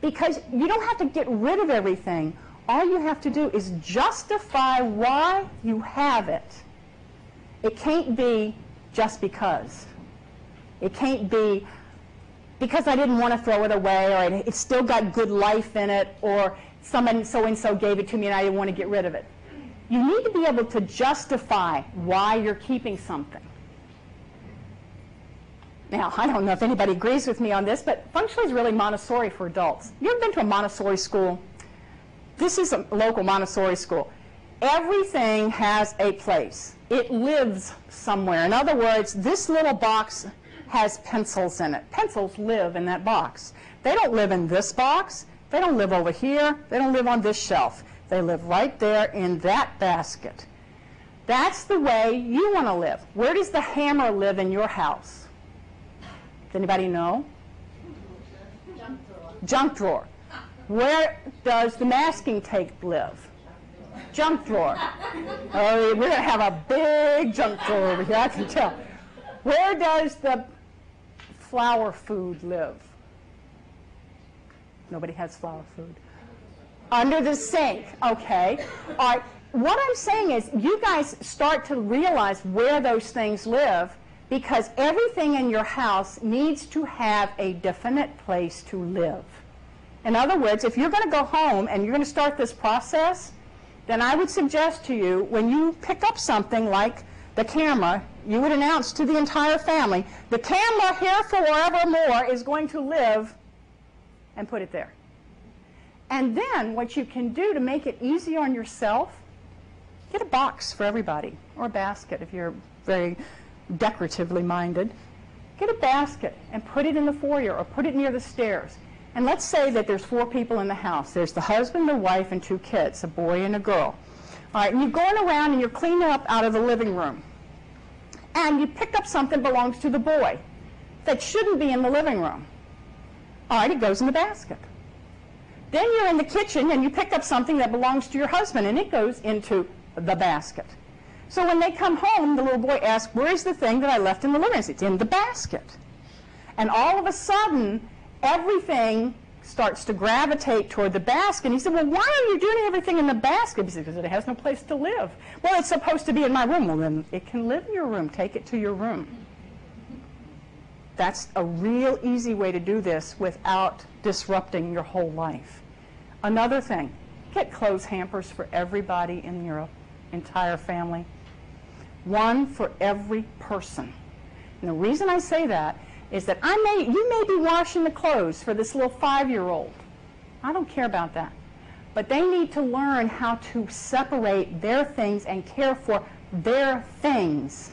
Because you don't have to get rid of everything. All you have to do is justify why you have it. It can't be just because. It can't be because I didn't want to throw it away, or it's still got good life in it, or someone so-and-so gave it to me and I didn't want to get rid of it. You need to be able to justify why you're keeping something. Now, I don't know if anybody agrees with me on this, but Feng Shui is really Montessori for adults. You ever been to a Montessori school? This is a local Montessori school. Everything has a place. It lives somewhere. In other words, this little box has pencils in it. Pencils live in that box. They don't live in this box. They don't live over here. They don't live on this shelf. They live right there in that basket. That's the way you want to live. Where does the hammer live in your house? Does anybody know? Junk drawer. Junk drawer. Where does the masking tape live? Junk drawer. Oh, we're going to have a big junk drawer over here, I can tell. Where does the flower food live? Nobody has flower food. Under the sink. Okay. All right. What I'm saying is you guys start to realize where those things live, because everything in your house needs to have a definite place to live. In other words, if you're going to go home and you're going to start this process, then I would suggest to you, when you pick up something like the camera, you would announce to the entire family, the camera here forevermore is going to live, and put it there. And then what you can do to make it easier on yourself, get a box for everybody, or a basket if you're very decoratively minded. Get a basket and put it in the foyer or put it near the stairs. And let's say that there's 4 people in the house. There's the husband, the wife, and 2 kids, a boy and a girl. All right, and you're going around and you're cleaning up out of the living room. And you pick up something that belongs to the boy that shouldn't be in the living room. All right, it goes in the basket. Then you're in the kitchen and you pick up something that belongs to your husband, and it goes into the basket. So when they come home, the little boy asks, where's the thing that I left in the living room? It's in the basket. And all of a sudden, everything starts to gravitate toward the basket. And he said, well, why are you doing everything in the basket? He said, because it has no place to live. Well, it's supposed to be in my room. Well, then it can live in your room. Take it to your room. That's a real easy way to do this without disrupting your whole life. Another thing, get clothes hampers for everybody in your entire family. One for every person. And the reason I say that is that you may be washing the clothes for this little 5-year-old. I don't care about that. But they need to learn how to separate their things and care for their things.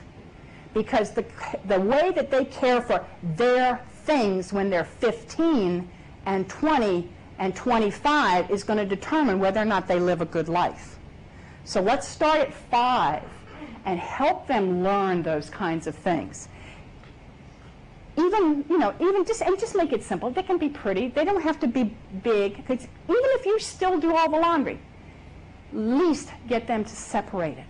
Because the way that they care for their things when they're 15 and 20 and 25 is going to determine whether or not they live a good life. So let's start at 5 and help them learn those kinds of things. Even just make it simple. They can be pretty. They don't have to be big. Even if you still do all the laundry, at least get them to separate it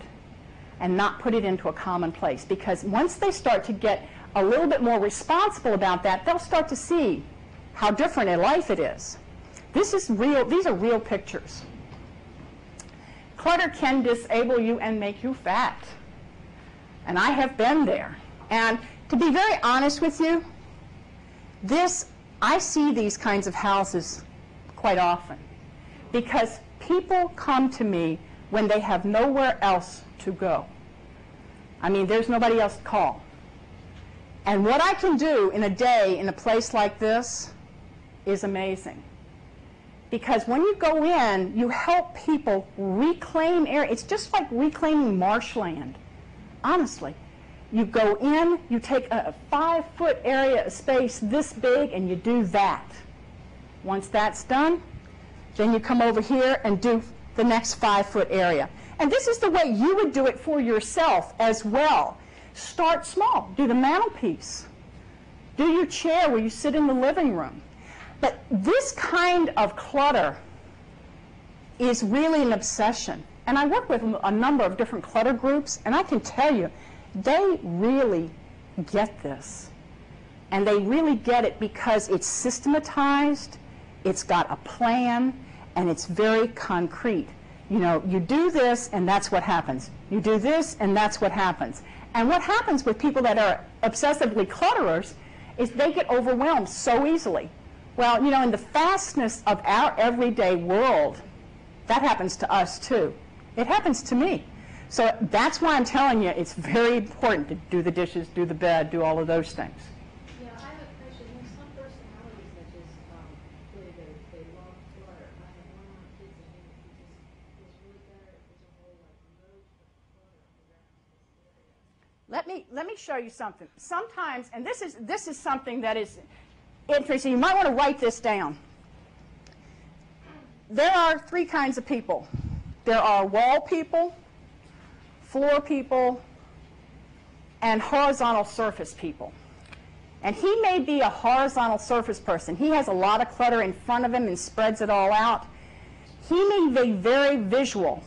and not put it into a common place. Because once they start to get a little bit more responsible about that, they'll start to see how different a life it is. This is real. These are real pictures. Clutter can disable you and make you fat. And I have been there. And to be very honest with you, I see these kinds of houses quite often because people come to me when they have nowhere else to go. I mean, there's nobody else to call. And what I can do in a day in a place like this is amazing. Because when you go in, you help people reclaim area. It's just like reclaiming marshland. Honestly, you go in, you take a 5-foot area of space this big, and you do that. Once that's done, Then you come over here and do the next 5-foot area. And this is the way you would do it for yourself as well. Start small. Do the mantelpiece. Do your chair where you sit in the living room. But this kind of clutter is really an obsession. And I work with a number of different clutter groups, and I can tell you, they really get this. And they really get it because it's systematized, it's got a plan, and it's very concrete. You know, you do this, and that's what happens. You do this, and that's what happens. And what happens with people that are obsessively clutterers is they get overwhelmed so easily. Well, you know, in the fastness of our everyday world, that happens to us too. It happens to me. So that's why I'm telling you it's very important to do the dishes, do the bed, do all of those things. Yeah, I have a question. There's some personalities that just really they love clutter. I have one of my kids and he just was really better if there's a whole like road of clutter around this area. Let me show you something. Sometimes, and this is something that is interesting. You might want to write this down. There are 3 kinds of people. There are wall people, floor people, and horizontal surface people. And he may be a horizontal surface person. He has a lot of clutter in front of him and spreads it all out. He may be very visual,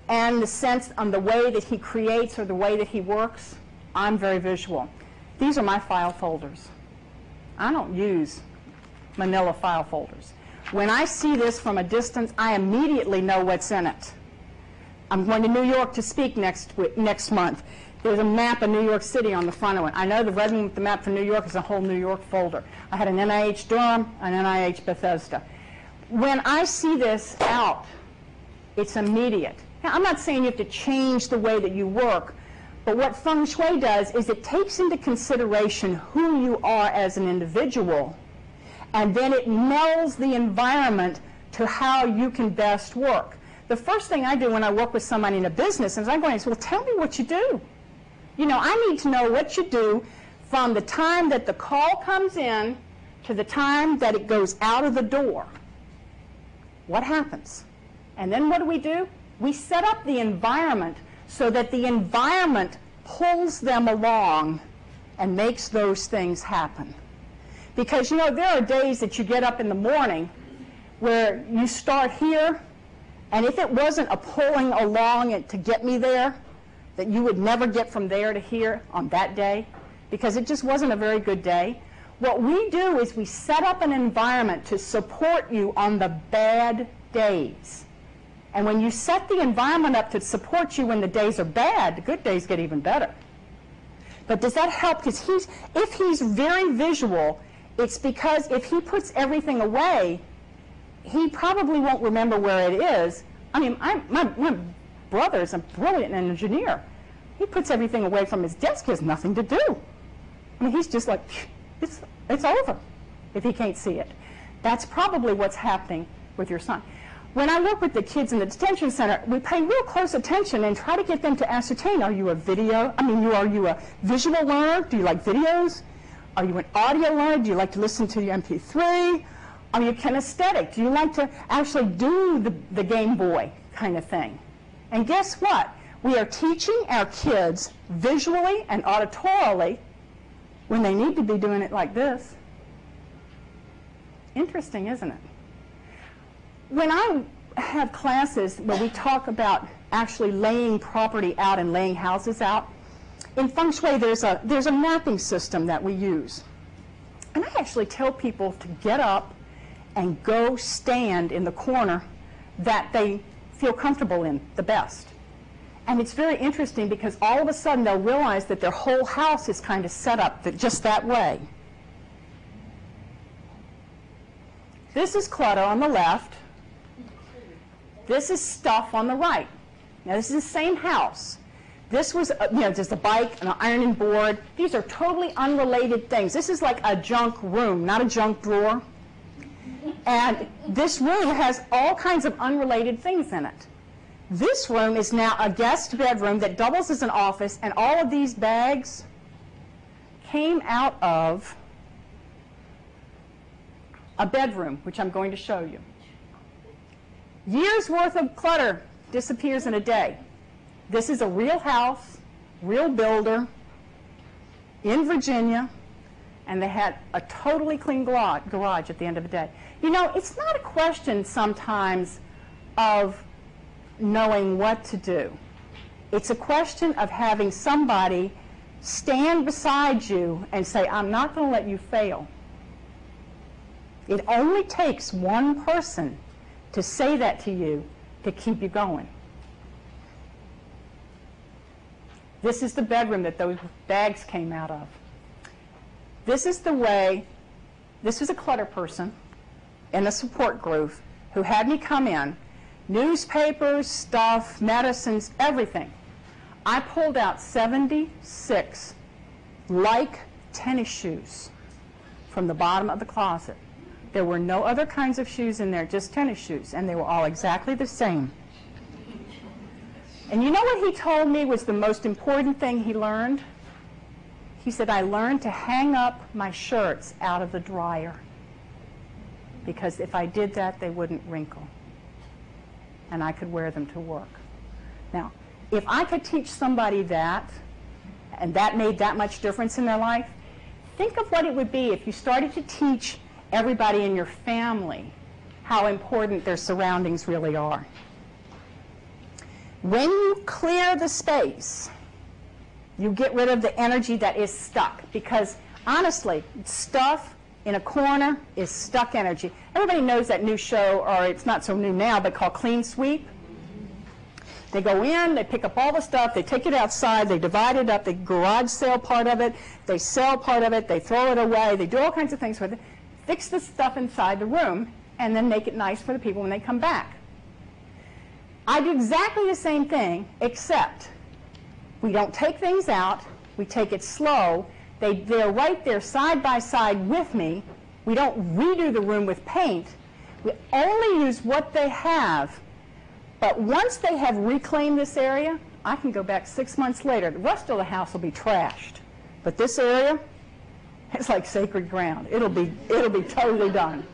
and the sense on the way that he creates or the way that he works. I'm very visual. These are my file folders. I don't use manila file folders. When I see this from a distance, I immediately know what's in it. I'm going to New York to speak next month. There's a map of New York City on the front of it. I know the red one with the map for New York is a whole New York folder. I had an NIH Durham, an NIH Bethesda. When I see this out, it's immediate. Now, I'm not saying you have to change the way that you work, but what Feng Shui does is it takes into consideration who you are as an individual, and then it melds the environment to how you can best work. The first thing I do when I work with somebody in a business is I go and say, well, tell me what you do. You know, I need to know what you do from the time that the call comes in to the time that it goes out of the door. What happens? And then what do? We set up the environment so that the environment pulls them along and makes those things happen. Because, you know, there are days that you get up in the morning where you start here, and if it wasn't a pulling along to get me there, that you would never get from there to here on that day, because it just wasn't a very good day. What we do is we set up an environment to support you on the bad days. And when you set the environment up to support you when the days are bad, the good days get even better. But does that help? Because if he's very visual, it's because if he puts everything away, he probably won't remember where it is. I mean, my brother is a brilliant engineer. He puts everything away from his desk. He has nothing to do. I mean, he's just like, it's over if he can't see it. That's probably what's happening with your son. When I work with the kids in the detention center, we pay real close attention and try to get them to ascertain, are you a visual learner? Do you like videos? Are you an audio learner? Do you like to listen to the MP3? Are you kinesthetic? Do you like to actually do the Game Boy kind of thing? And guess what? We are teaching our kids visually and auditorily when they need to be doing it like this. Interesting, isn't it? When I have classes where we talk about actually laying property out and laying houses out, in Feng Shui there's a mapping system that we use. And I actually tell people to get up and go stand in the corner that they feel comfortable in the best. And it's very interesting because all of a sudden they'll realize that their whole house is kind of set up just that way. This is clutter on the left. This is stuff on the right. Now this is the same house. This was, just a bike and an ironing board. These are totally unrelated things. This is like a junk room, not a junk drawer. And this room has all kinds of unrelated things in it. This room is now a guest bedroom that doubles as an office, and all of these bags came out of a bedroom, which I'm going to show you. Years worth of clutter disappears in a day. This is a real house, real builder in Virginia, and they had a totally clean garage at the end of the day. You know, it's not a question sometimes of knowing what to do. It's a question of having somebody stand beside you and say, I'm not going to let you fail. It only takes one person to say that to you to keep you going. This is the bedroom that those bags came out of. This is the way, this was a clutter person in a support group who had me come in, newspapers, stuff, medicines, everything. I pulled out 76 like tennis shoes from the bottom of the closet. There were no other kinds of shoes in there, just tennis shoes, and they were all exactly the same. And you know what he told me was the most important thing he learned? He said, I learned to hang up my shirts out of the dryer, because if I did that, they wouldn't wrinkle, and I could wear them to work. Now, if I could teach somebody that, and that made that much difference in their life, think of what it would be if you started to teach everybody in your family how important their surroundings really are. When you clear the space, you get rid of the energy that is stuck, because honestly, stuff in a corner is stuck energy. Everybody knows that new show, or it's not so new now, but called Clean Sweep. They go in, they pick up all the stuff, they take it outside, they divide it up, they garage sale part of it, they sell part of it, they throw it away, they do all kinds of things with it, fix the stuff inside the room, and then make it nice for the people when they come back. I do exactly the same thing, except we don't take things out, we take it slow, they're right there side by side with me, we don't redo the room with paint, we only use what they have. But once they have reclaimed this area, I can go back 6 months later. The rest of the house will be trashed. But this area, it's like sacred ground. It'll be totally done.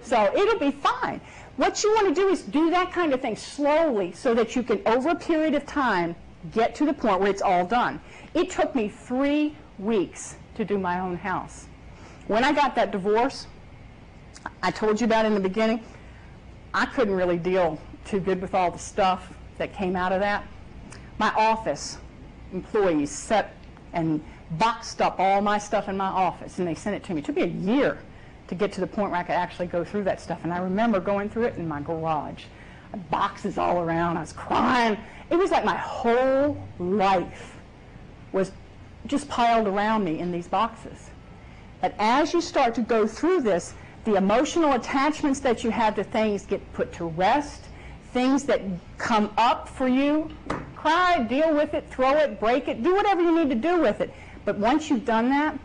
So it'll be fine. What you want to do is do that kind of thing slowly so that you can, over a period of time, get to the point where it's all done. It took me 3 weeks to do my own house. When I got that divorce, I told you about in the beginning, I couldn't really deal too good with all the stuff that came out of that. My office employees set and boxed up all my stuff in my office, and they sent it to me. It took me a year to get to the point where I could actually go through that stuff, and I remember going through it in my garage. Boxes all around, I was crying. It was like my whole life was just piled around me in these boxes. But as you start to go through this, the emotional attachments that you have to things get put to rest. Things that come up for you, cry, deal with it, throw it, break it, do whatever you need to do with it. But once you've done that,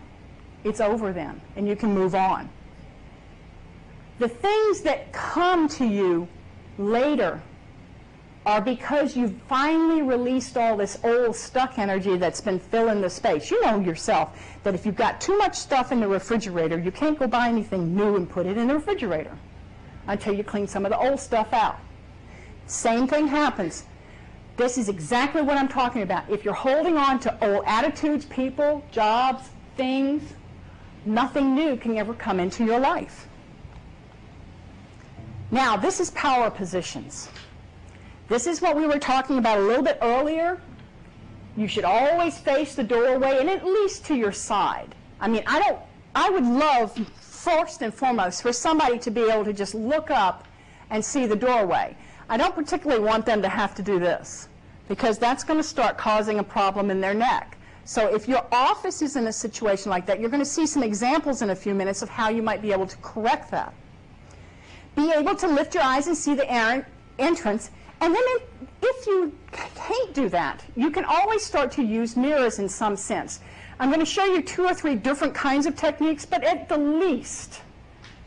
it's over then, and you can move on. The things that come to you later are because you've finally released all this old stuck energy that's been filling the space. You know yourself that if you've got too much stuff in the refrigerator, you can't go buy anything new and put it in the refrigerator until you clean some of the old stuff out. Same thing happens. This is exactly what I'm talking about. If you're holding on to old attitudes, people, jobs, things, nothing new can ever come into your life. Now, this is power positions. This is what we were talking about a little bit earlier. You should always face the doorway and at least to your side. I mean, I would love, first and foremost, for somebody to be able to just look up and see the doorway. I don't particularly want them to have to do this, because that's going to start causing a problem in their neck. So if your office is in a situation like that, you're going to see some examples in a few minutes of how you might be able to correct that. Be able to lift your eyes and see the entrance, and then if you can't do that, you can always start to use mirrors in some sense. I'm going to show you 2 or 3 different kinds of techniques, but at the least,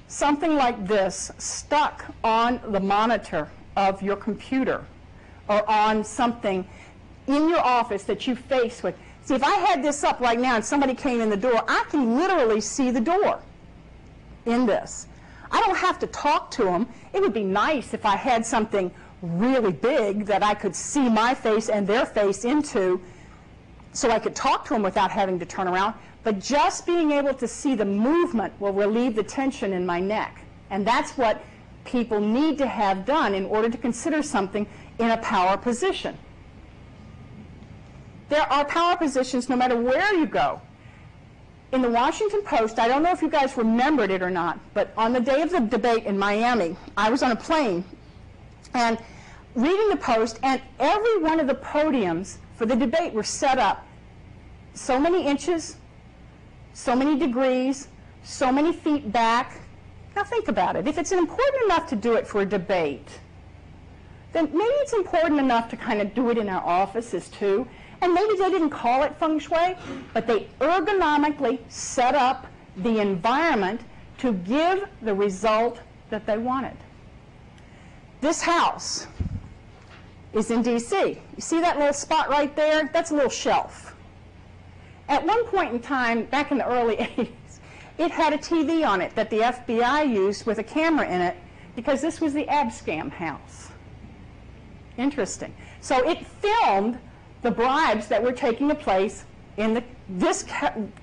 something like this stuck on the monitor of your computer or on something in your office that you face with. See, if I had this up right now and somebody came in the door, I can literally see the door in this. I don't have to talk to them. It would be nice if I had something really big that I could see my face and their face into so I could talk to them without having to turn around. But just being able to see the movement will relieve the tension in my neck. And that's what people need to have done in order to consider something in a power position. There are power positions no matter where you go. In the Washington Post, I don't know if you guys remembered it or not, but on the day of the debate in Miami, I was on a plane and reading the Post, and every one of the podiums for the debate were set up so many inches, so many degrees, so many feet back. Now think about it. If it's important enough to do it for a debate, then maybe it's important enough to kind of do it in our offices too. And maybe they didn't call it Feng Shui, but they ergonomically set up the environment to give the result that they wanted. This house is in D.C. You see that little spot right there? That's a little shelf. At one point in time, back in the early 80s, it had a TV on it that the FBI used with a camera in it because this was the Abscam house. Interesting. So it filmed the bribes that were taking place in this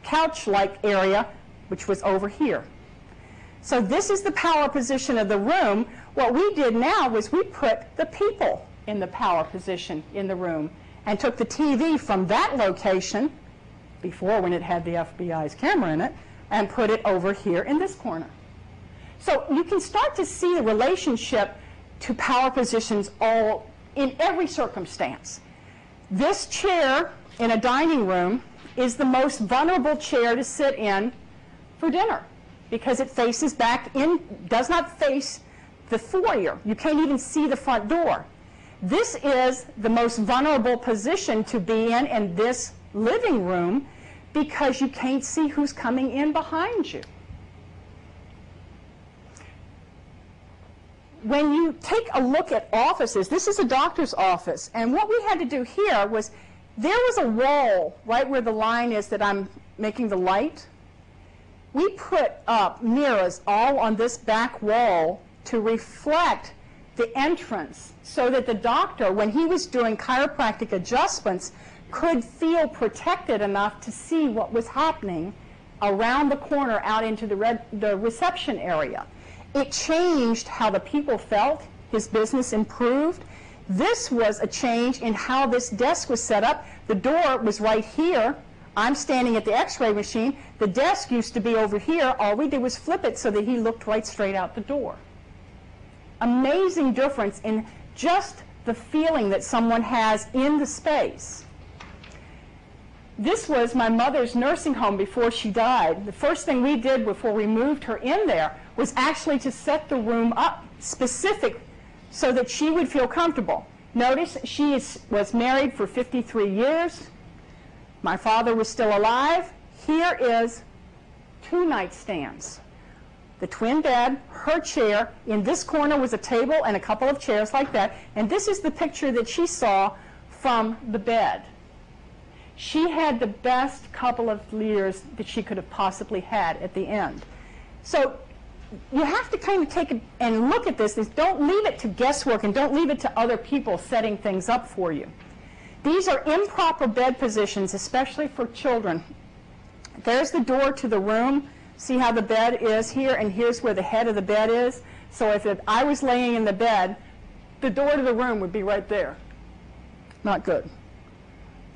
couch-like area, which was over here. So this is the power position of the room. What we did now was we put the people in the power position in the room and took the TV from that location, before when it had the FBI's camera in it, and put it over here in this corner. So you can start to see the relationship to power positions all in every circumstance. This chair in a dining room is the most vulnerable chair to sit in for dinner because it faces back in, does not face the foyer. You can't even see the front door. This is the most vulnerable position to be in this living room because you can't see who's coming in behind you. When you take a look at offices, this is a doctor's office, and what we had to do here was, there was a wall right where the line is that I'm making the light. We put up mirrors all on this back wall to reflect the entrance so that the doctor, when he was doing chiropractic adjustments, could feel protected enough to see what was happening around the corner out into the reception area. It changed how the people felt. His business improved. This was a change in how this desk was set up. The door was right here. I'm standing at the x-ray machine. The desk used to be over here. All we did was flip it so that he looked right straight out the door. Amazing difference in just the feeling that someone has in the space. This was my mother's nursing home before she died. The first thing we did before we moved her in there was actually to set the room up specific so that she would feel comfortable. Notice she was married for 53 years. My father was still alive. Here is 2 nightstands. The twin bed, her chair. In this corner was a table and a couple of chairs like that. And this is the picture that she saw from the bed. She had the best couple of years that she could have possibly had at the end. So you have to kind of take it and look at this. Don't leave it to guesswork and don't leave it to other people setting things up for you. These are improper bed positions, especially for children. There's the door to the room. See how the bed is here, and here's where the head of the bed is. So if I was laying in the bed, the door to the room would be right there. Not good.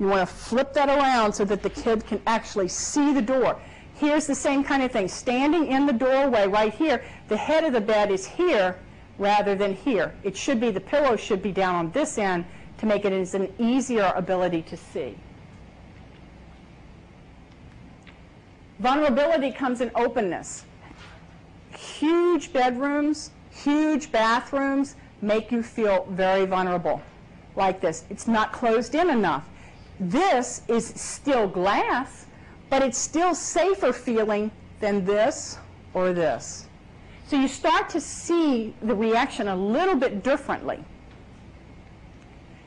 You want to flip that around so that the kid can actually see the door. Here's the same kind of thing. Standing in the doorway right here, the head of the bed is here rather than here. It should be, the pillow should be down on this end to make it as an easier ability to see. Vulnerability comes in openness. Huge bedrooms, huge bathrooms make you feel very vulnerable, like this. It's not closed in enough. This is still glass, but it's still safer feeling than this or this. So you start to see the reaction a little bit differently.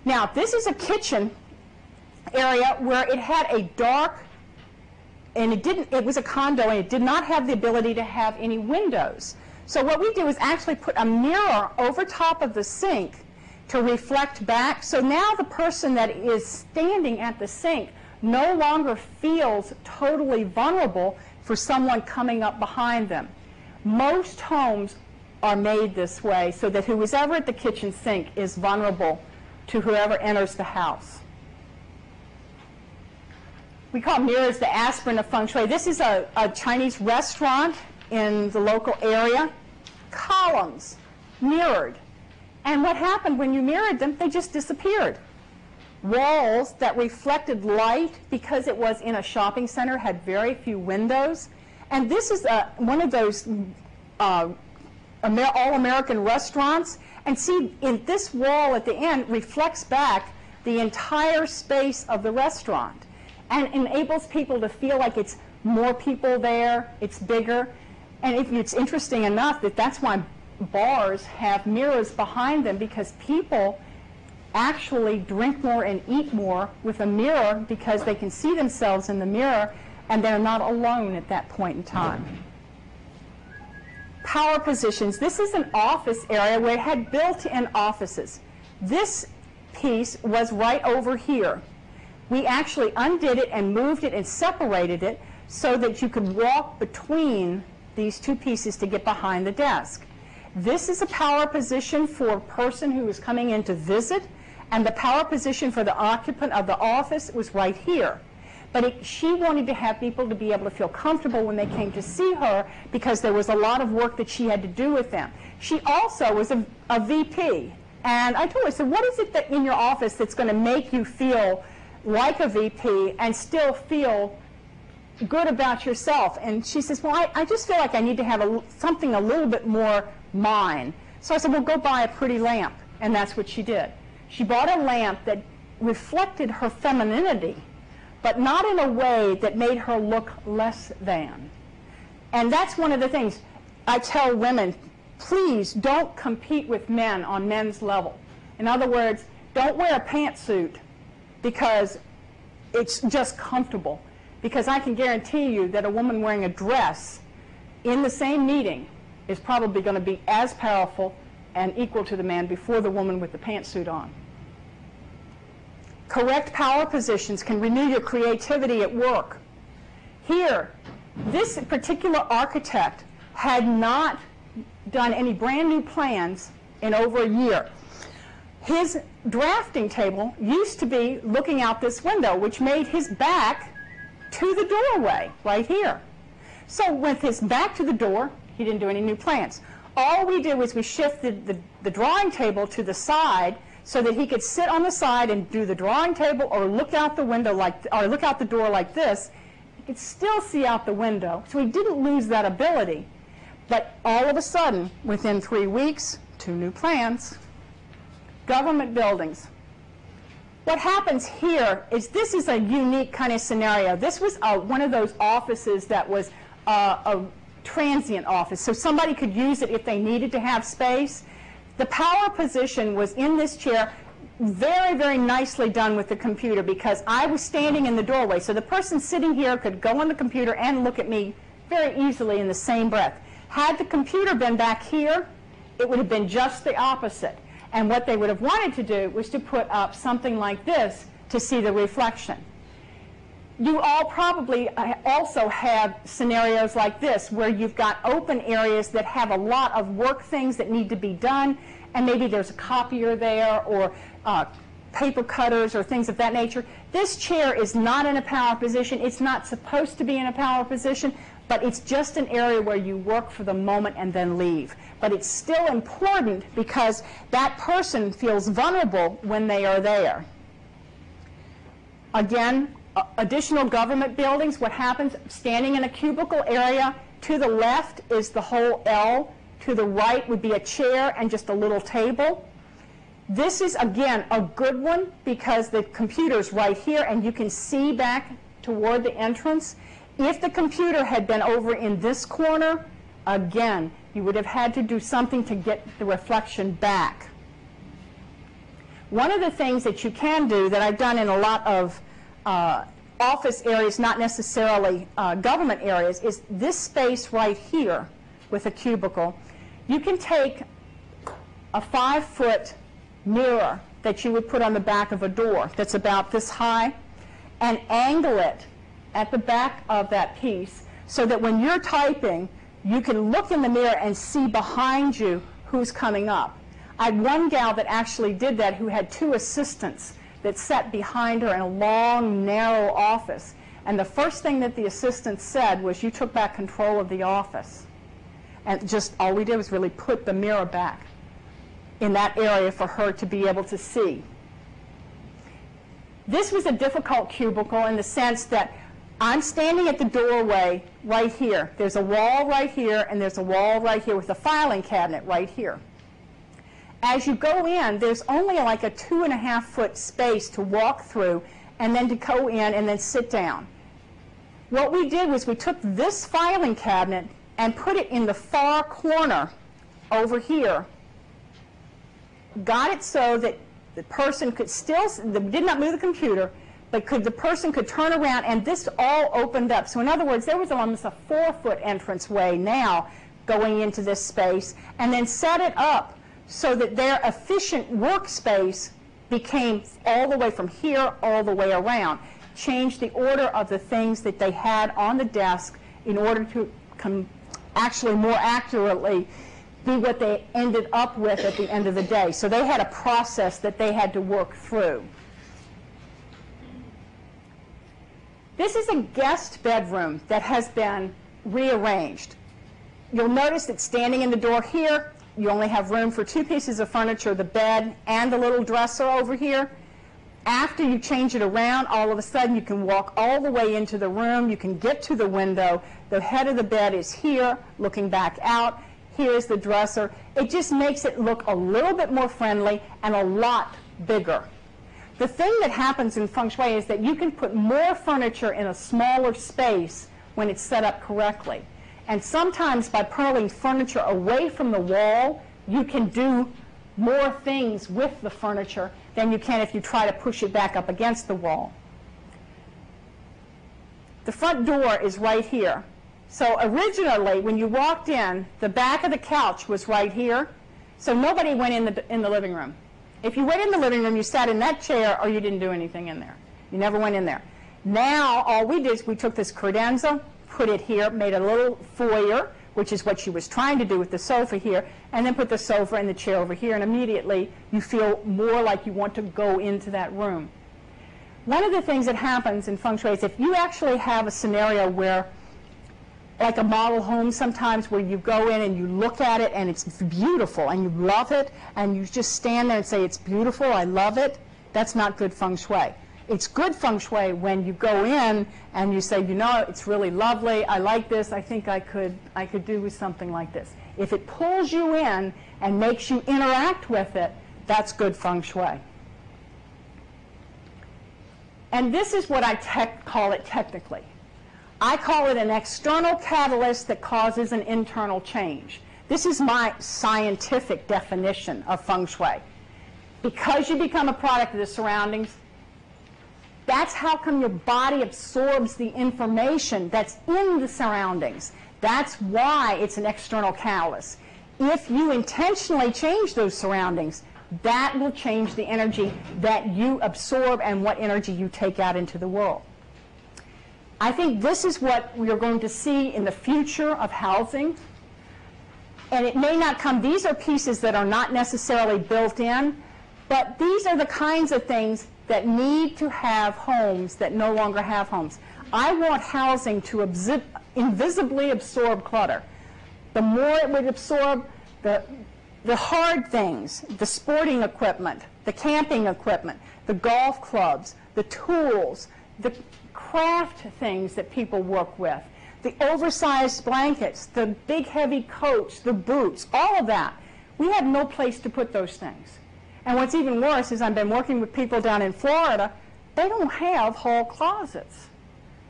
Now, this is a kitchen area where it had a dark, and it was a condo, and it did not have the ability to have any windows. So what we do is actually put a mirror over top of the sink to reflect back. So now the person that is standing at the sink no longer feels totally vulnerable for someone coming up behind them. Most homes are made this way so that who is ever at the kitchen sink is vulnerable to whoever enters the house. We call mirrors the aspirin of Feng Shui. This is a Chinese restaurant in the local area. Columns, mirrored. And what happened when you mirrored them? They just disappeared. Walls that reflected light, because it was in a shopping center, had very few windows. And this is one of those all-American restaurants. And see, in this wall at the end reflects back the entire space of the restaurant and enables people to feel like it's more people there, it's bigger. And it's interesting enough that that's why bars have mirrors behind them, because people actually drink more and eat more with a mirror because they can see themselves in the mirror and they're not alone at that point in time. Power positions. This is an office area where it had built-in offices. This piece was right over here. We actually undid it and moved it and separated it so that you could walk between these two pieces to get behind the desk. This is a power position for a person who is coming in to visit, and the power position for the occupant of the office was right here. But she wanted to have people to be able to feel comfortable when they came to see her, because there was a lot of work that she had to do with them. She also was a VP. And I told her, I said, what is it that in your office that's going to make you feel like a VP and still feel good about yourself? And she says, well, I just feel like I need to have something a little bit more mine. So I said, well, go buy a pretty lamp. And that's what she did. She bought a lamp that reflected her femininity, but not in a way that made her look less than. And that's one of the things I tell women, please don't compete with men on men's level. In other words, don't wear a pantsuit because it's just comfortable. Because I can guarantee you that a woman wearing a dress in the same meeting is probably going to be as powerful and equal to the man before the woman with the pantsuit on. Correct power positions can renew your creativity at work. Here, this particular architect had not done any brand new plans in over a year. His drafting table used to be looking out this window, which made his back to the doorway right here. So with his back to the door, he didn't do any new plans. All we did was we shifted the drawing table to the side so that he could sit on the side and do the drawing table or look out the window or look out the door like this. He could still see out the window, so he didn't lose that ability. But all of a sudden, within 3 weeks, 2 new plans. Government buildings. What happens here is this is a unique kind of scenario. This was one of those offices that was a transient office, so somebody could use it if they needed to have space. The power position was in this chair, very, very nicely done with the computer, because I was standing in the doorway, so the person sitting here could go on the computer and look at me very easily in the same breath. Had the computer been back here, it would have been just the opposite. And what they would have wanted to do was to put up something like this to see the reflection. You all probably also have scenarios like this where you've got open areas that have a lot of work things that need to be done, and maybe there's a copier there or paper cutters or things of that nature. This chair is not in a power position. It's not supposed to be in a power position, but it's just an area where you work for the moment and then leave. But it's still important because that person feels vulnerable when they are there. Again, additional government buildings, what happens, standing in a cubicle area, to the left is the whole L, to the right would be a chair and just a little table. This is, again, a good one because the computer's right here and you can see back toward the entrance. If the computer had been over in this corner, again, you would have had to do something to get the reflection back. One of the things that you can do that I've done in a lot of office areas, not necessarily government areas, is this space right here with a cubicle. You can take a 5-foot mirror that you would put on the back of a door that's about this high and angle it at the back of that piece so that when you're typing, you can look in the mirror and see behind you who's coming up. I had one gal that actually did that who had 2 assistants that sat behind her in a long, narrow office. And the first thing that the assistant said was, "You took back control of the office." And just all we did was really put the mirror back in that area for her to be able to see. This was a difficult cubicle in the sense that I'm standing at the doorway right here. There's a wall right here, and there's a wall right here with a filing cabinet right here. As you go in, there's only like a 2.5-foot space to walk through and then to go in and then sit down. What we did was we took this filing cabinet and put it in the far corner over here, got it so that the person could still, did not move the computer, but the person could turn around, and this all opened up. So in other words, there was almost a 4-foot entranceway now going into this space, and then set it up so that their efficient workspace became all the way from here all the way around. Changed the order of the things that they had on the desk in order to actually more accurately be what they ended up with at the end of the day. So they had a process that they had to work through. This is a guest bedroom that has been rearranged. You'll notice that standing in the door here, you only have room for 2 pieces of furniture, the bed and the little dresser over here. After you change it around, all of a sudden you can walk all the way into the room. You can get to the window. The head of the bed is here, looking back out. Here's the dresser. It just makes it look a little bit more friendly and a lot bigger. The thing that happens in Feng Shui is that you can put more furniture in a smaller space when it's set up correctly. And sometimes by pulling furniture away from the wall, you can do more things with the furniture than you can if you try to push it back up against the wall. The front door is right here. So originally, when you walked in, the back of the couch was right here, so nobody went in the living room. If you went in the living room, you sat in that chair or you didn't do anything in there. You never went in there. Now, all we did is we took this credenza, put it here, made a little foyer, which is what she was trying to do with the sofa here, and then put the sofa and the chair over here, and immediately you feel more like you want to go into that room. One of the things that happens in Feng Shui is if you actually have a scenario where, like a model home sometimes, where you go in and you look at it and it's beautiful and you love it, and you just stand there and say, "It's beautiful, I love it," that's not good Feng Shui. It's good Feng Shui when you go in and you say, "You know, it's really lovely, I like this, I think I could do with something like this." If it pulls you in and makes you interact with it, that's good Feng Shui. And this is what I call it technically. I call it an external catalyst that causes an internal change. This is my scientific definition of Feng Shui. Because you become a product of the surroundings, that's how come your body absorbs the information that's in the surroundings. That's why it's an external catalyst. If you intentionally change those surroundings, that will change the energy that you absorb and what energy you take out into the world. I think this is what we are going to see in the future of housing. And it may not come, these are pieces that are not necessarily built in, but these are the kinds of things that need to have homes that no longer have homes. I want housing to invisibly absorb clutter. The more it would absorb the hard things, the sporting equipment, the camping equipment, the golf clubs, the tools, the craft things that people work with, the oversized blankets, the big heavy coats, the boots, all of that. We have no place to put those things. And what's even worse is I've been working with people down in Florida, they don't have hall closets.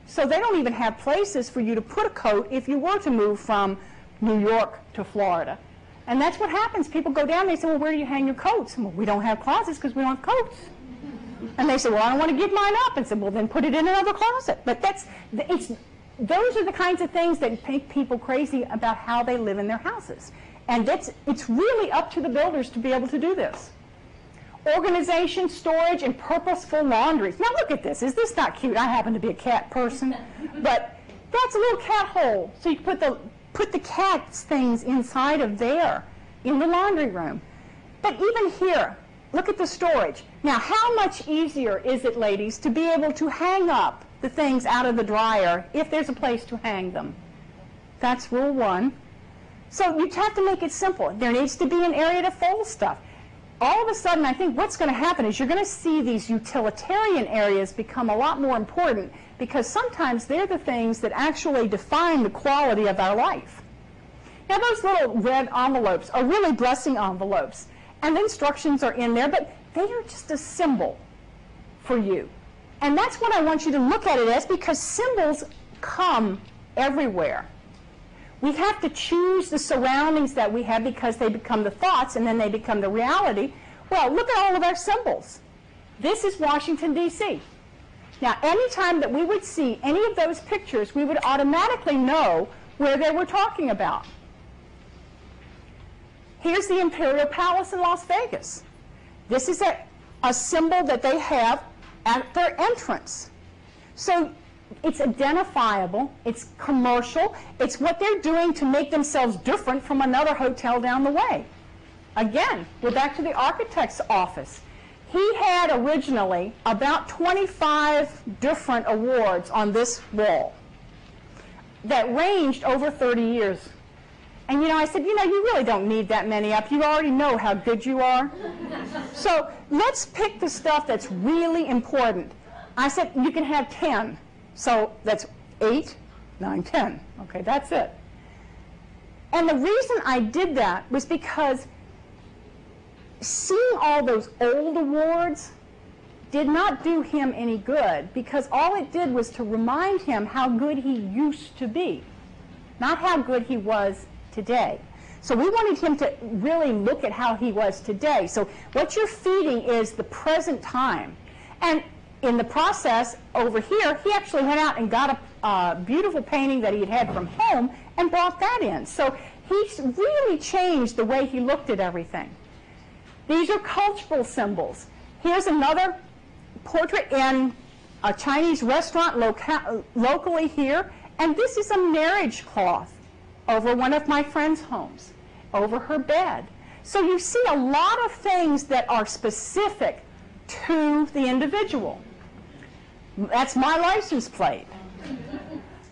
So they don't even have places for you to put a coat if you were to move from New York to Florida. And that's what happens. People go down, they say, "Well, where do you hang your coats?" Well, we don't have closets because we don't have coats. And they say, "Well, I don't want to give mine up." And say, "Well, then put it in another closet." But those are the kinds of things that make people crazy about how they live in their houses. And it's really up to the builders to be able to do this. Organization, storage, and purposeful laundries. Now look at this. Is this not cute? I happen to be a cat person. But that's a little cat hole. So you can put the cat's things inside of there in the laundry room. But even here, look at the storage. Now, how much easier is it, ladies, to be able to hang up the things out of the dryer if there's a place to hang them? That's rule 1. So you have to make it simple. There needs to be an area to fold stuff. All of a sudden, I think what's going to happen is you're going to see these utilitarian areas become a lot more important, because sometimes they're the things that actually define the quality of our life. Now, those little red envelopes are really blessing envelopes, and the instructions are in there, but they are just a symbol for you. And that's what I want you to look at it as, because symbols come everywhere. We have to choose the surroundings that we have because they become the thoughts and then they become the reality. Well, look at all of our symbols. This is Washington, D.C. Now, anytime that we would see any of those pictures, we would automatically know where they were talking about. Here's the Imperial Palace in Las Vegas. This is a symbol that they have at their entrance. So it's identifiable, it's commercial, it's what they're doing to make themselves different from another hotel down the way. Again, we're back to the architect's office. He had originally about 25 different awards on this wall that ranged over 30 years. And I said, you really don't need that many up. You already know how good you are. So let's pick the stuff that's really important. I said, you can have 10. So that's 8, 9, 10. Okay, that's it. And the reason I did that was because seeing all those old awards did not do him any good, because all it did was to remind him how good he used to be, not how good he was today. So we wanted him to really look at how he was today. So what you're feeding is the present time. And in the process over here, he actually went out and got a beautiful painting that he had from home and brought that in. So he's really changed the way he looked at everything. These are cultural symbols. Here's another portrait in a Chinese restaurant locally here, and this is a marriage cloth over one of my friend's homes, over her bed. So you see a lot of things that are specific to the individual. That's my license plate.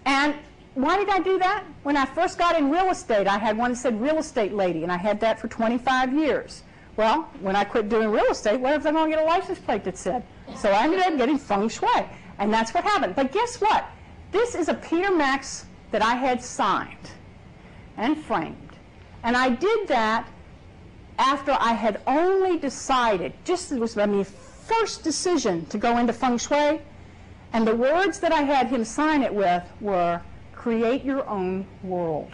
And why did I do that? When I first got in real estate, I had one that said real estate lady, and I had that for 25 years. Well, when I quit doing real estate, what if I'm going to get a license plate that said? So I ended up getting Feng Shui, and that's what happened. But guess what? This is a Peter Max that I had signed and framed. And I did that after I had only decided, just it was my first decision to go into Feng Shui, and the words that I had him sign it with were, create your own world.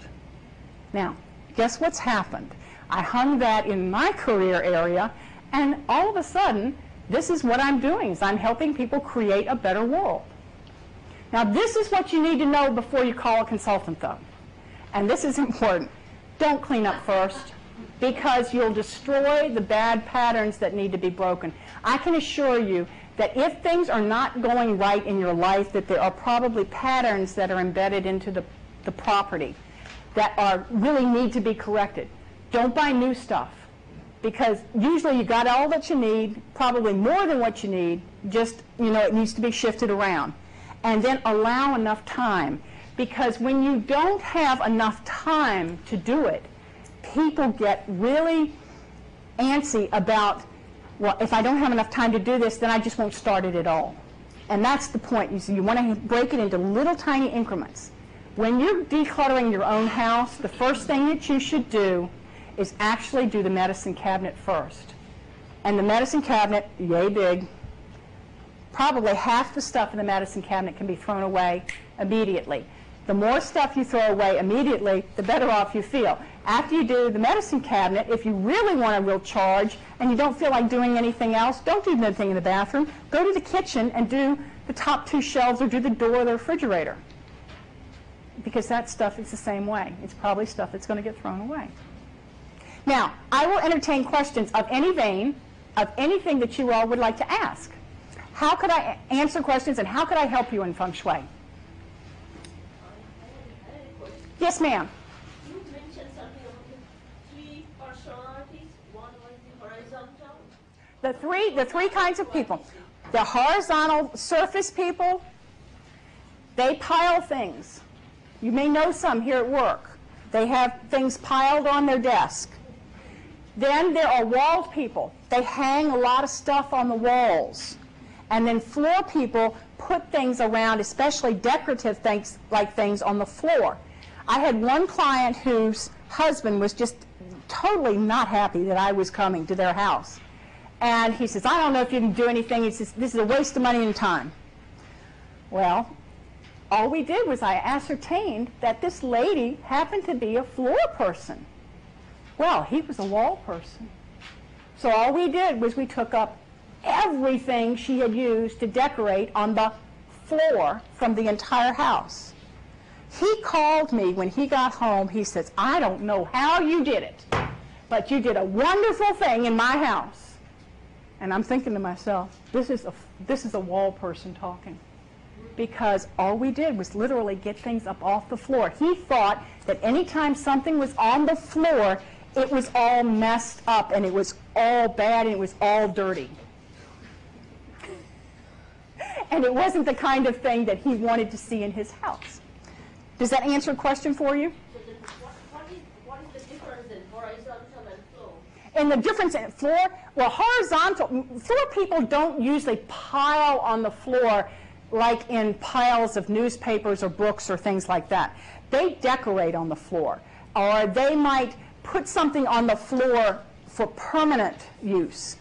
Now, guess what's happened? I hung that in my career area, and all of a sudden, this is what I'm doing, is I'm helping people create a better world. Now, this is what you need to know before you call a consultant, though. And this is important. Don't clean up first, because you'll destroy the bad patterns that need to be broken. I can assure you that if things are not going right in your life, that there are probably patterns that are embedded into the property that really need to be corrected. Don't buy new stuff, because usually you got all that you need, probably more than what you need, just, it needs to be shifted around. And then allow enough time, because when you don't have enough time to do it, people get really antsy about, well, if I don't have enough time to do this, then I just won't start it at all. And that's the point. You want to break it into little tiny increments. When you're decluttering your own house, the first thing that you should do is actually do the medicine cabinet first. And the medicine cabinet, yay big, probably half the stuff in the medicine cabinet can be thrown away immediately. The more stuff you throw away immediately, the better off you feel. After you do the medicine cabinet, if you really want a real charge and you don't feel like doing anything else, don't do anything in the bathroom. Go to the kitchen and do the top 2 shelves or do the door of the refrigerator. Because that stuff is the same way. It's probably stuff that's going to get thrown away. Now, I will entertain questions of any vein, of anything that you all would like to ask. How could I answer questions and how could I help you in Feng Shui? Yes, ma'am. You mentioned something about the three personalities. One was the horizontal. The three kinds of people. The horizontal surface people, they pile things. You may know some here at work. They have things piled on their desk. Then there are wall people. They hang a lot of stuff on the walls. And then floor people put things around, especially decorative things like things on the floor. I had one client whose husband was just totally not happy that I was coming to their house. And he says, I don't know if you can do anything. He says, this is a waste of money and time. Well, all we did was I ascertained that this lady happened to be a floor person. Well, he was a wall person. So all we did was we took up everything she had used to decorate on the floor from the entire house. He called me when he got home. He says, I don't know how you did it, but you did a wonderful thing in my house. And I'm thinking to myself, this is a wall person talking. Because all we did was literally get things up off the floor. He thought that anytime something was on the floor, it was all messed up and it was all bad and it was all dirty. And it wasn't the kind of thing that he wanted to see in his house. Does that answer a question for you? So what is the difference in horizontal and floor? And the difference in floor, well, floor people don't usually pile on the floor like in piles of newspapers or books or things like that. They decorate on the floor, or they might put something on the floor for permanent use.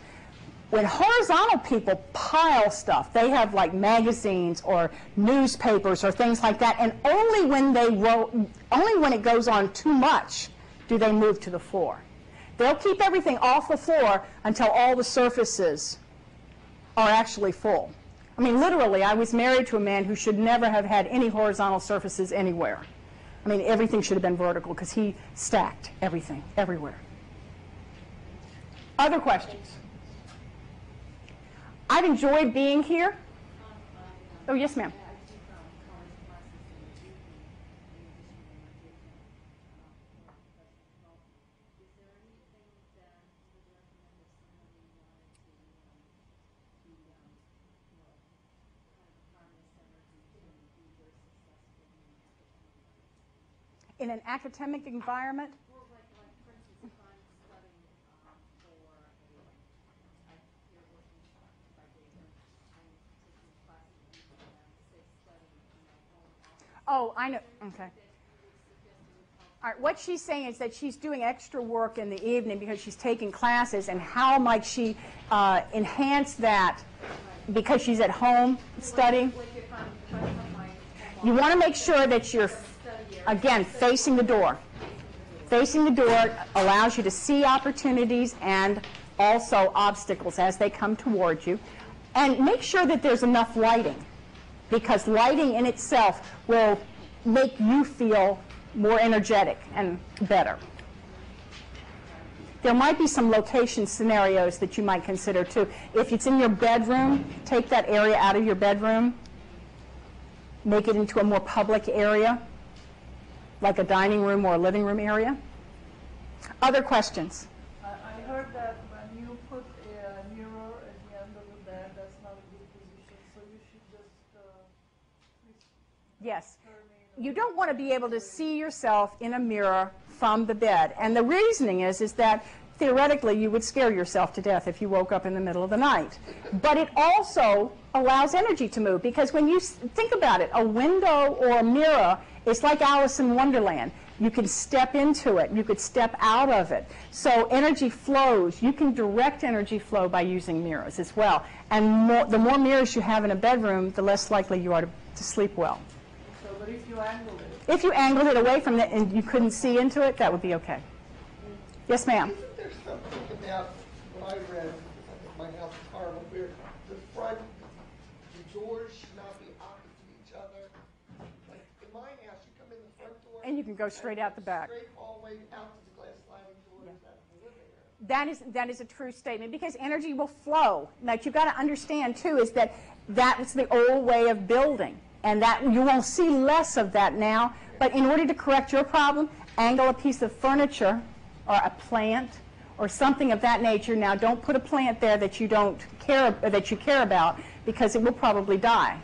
When horizontal people pile stuff, they have like magazines or newspapers or things like that, and only when it goes on too much do they move to the floor. They'll keep everything off the floor until all the surfaces are actually full. I mean, literally, I was married to a man who should never have had any horizontal surfaces anywhere. I mean, everything should have been vertical because he stacked everything, everywhere. Other questions? I've enjoyed being here. Oh, yes, ma'am. In an academic environment? Well, like for instance, if I'm studying for a, you're working by day, I'm taking classes and say studying in my own office. Oh, I know. Okay. All right, what she's saying is that she's doing extra work in the evening because she's taking classes, and how might she enhance that because she's at home studying? Like if I have my You want to make sure that you're, again, facing the door. Facing the door allows you to see opportunities and also obstacles as they come towards you. And make sure that there's enough lighting, because lighting in itself will make you feel more energetic and better. There might be some location scenarios that you might consider too. If it's in your bedroom, take that area out of your bedroom, make it into a more public area, like a dining room or a living room area. Other questions? I heard that when you put a mirror at the end of the bed, that's not a good position, so you should just Yes. You don't want to be able to see yourself in a mirror from the bed. And the reasoning is that theoretically you would scare yourself to death if you woke up in the middle of the night. But it also allows energy to move, because when you think about it, a window or a mirror is like Alice in Wonderland. You can step into it. You could step out of it. So energy flows. You can direct energy flow by using mirrors as well. And the more mirrors you have in a bedroom, the less likely you are to sleep well. So, but if you angle it. If you angled it away from it and you couldn't see into it, that would be okay. Yes, ma'am. Isn't there something about what I read, I think my house is horrible, where the front, the doors should not be opposite each other? Like in my house, you come in the front door. And you can go straight out the back. Straight all the way out to the glass sliding door. Yeah. Is that That is a true statement, because energy will flow. Like, you've got to understand too is that that's the old way of building, and that you will see less of that now. But in order to correct your problem, angle a piece of furniture or a plant or something of that nature. Now, don't put a plant there that you care about, because it will probably die.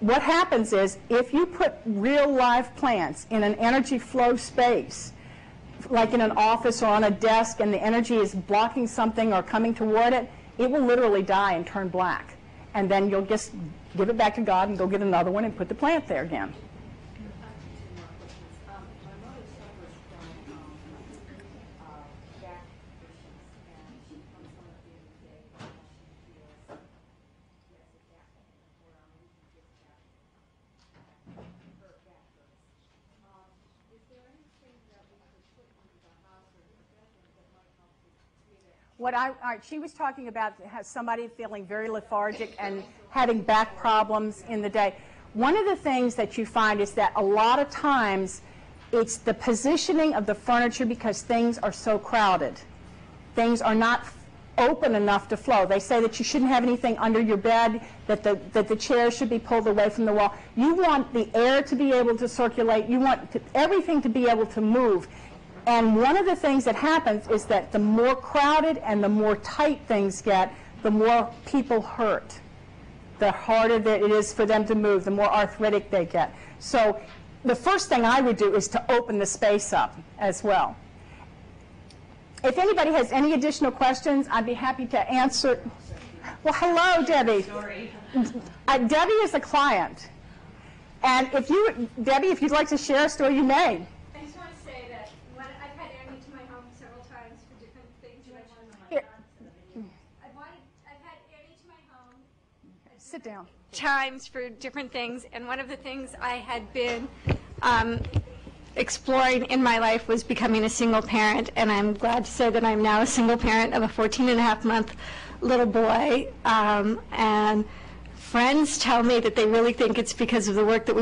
What happens is, if you put real live plants in an energy flow space, like in an office or on a desk, and the energy is blocking something or coming toward it, it will literally die and turn black. And then you'll just give it back to God and go get another one and put the plant there again. She was talking about somebody feeling very lethargic and having back problems in the day. One of the things that you find is that a lot of times it's the positioning of the furniture, because things are so crowded. Things are not open enough to flow. They say that you shouldn't have anything under your bed, that the chairs should be pulled away from the wall. You want the air to be able to circulate. You want everything to be able to move. And one of the things that happens is that the more crowded and the more tight things get, the more people hurt. The harder that it is for them to move, the more arthritic they get. So the first thing I would do is to open the space up as well. If anybody has any additional questions, I'd be happy to answer. Well, hello, Debbie. Sorry. Debbie is a client. And Debbie, if you'd like to share a story, you may. I just want to say that when I've had Andy to my home several times for different things that I want to Here. I've had Andy to my home Sit down. times for different things, and one of the things I had been exploring in my life was becoming a single parent, and I'm glad to say that I'm now a single parent of a 14-and-a-half-month little boy, and friends tell me that they really think it's because of the work that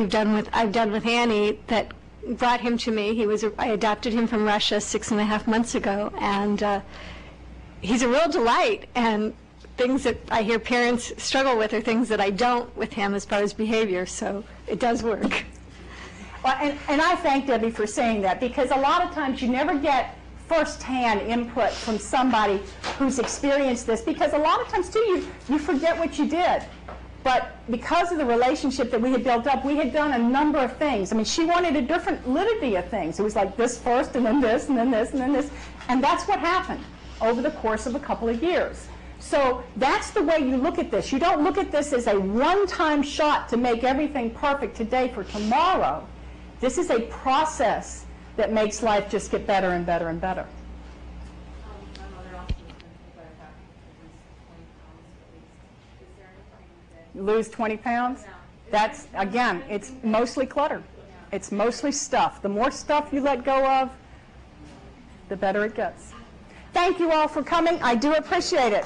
I've done with Annie that brought him to me. I adopted him from Russia 6.5 months ago, and he's a real delight, and things that I hear parents struggle with are things that I don't with him as far as behavior, so it does work. Well, and I thank Debbie for saying that, because a lot of times you never get first-hand input from somebody who's experienced this, because a lot of times, too, you forget what you did. But because of the relationship that we had built up, we had done a number of things. I mean, she wanted a different litany of things. It was like this first, and then this, and then this, and then this. And that's what happened over the course of a couple of years. So that's the way you look at this. You don't look at this as a one-time shot to make everything perfect today for tomorrow. This is a process that makes life just get better and better and better. My mother also has been told by a doctor to lose 20 pounds at least. Is there anything that... Lose 20 pounds? That's, again, it's mostly clutter. It's mostly stuff. The more stuff you let go of, the better it gets. Thank you all for coming. I do appreciate it.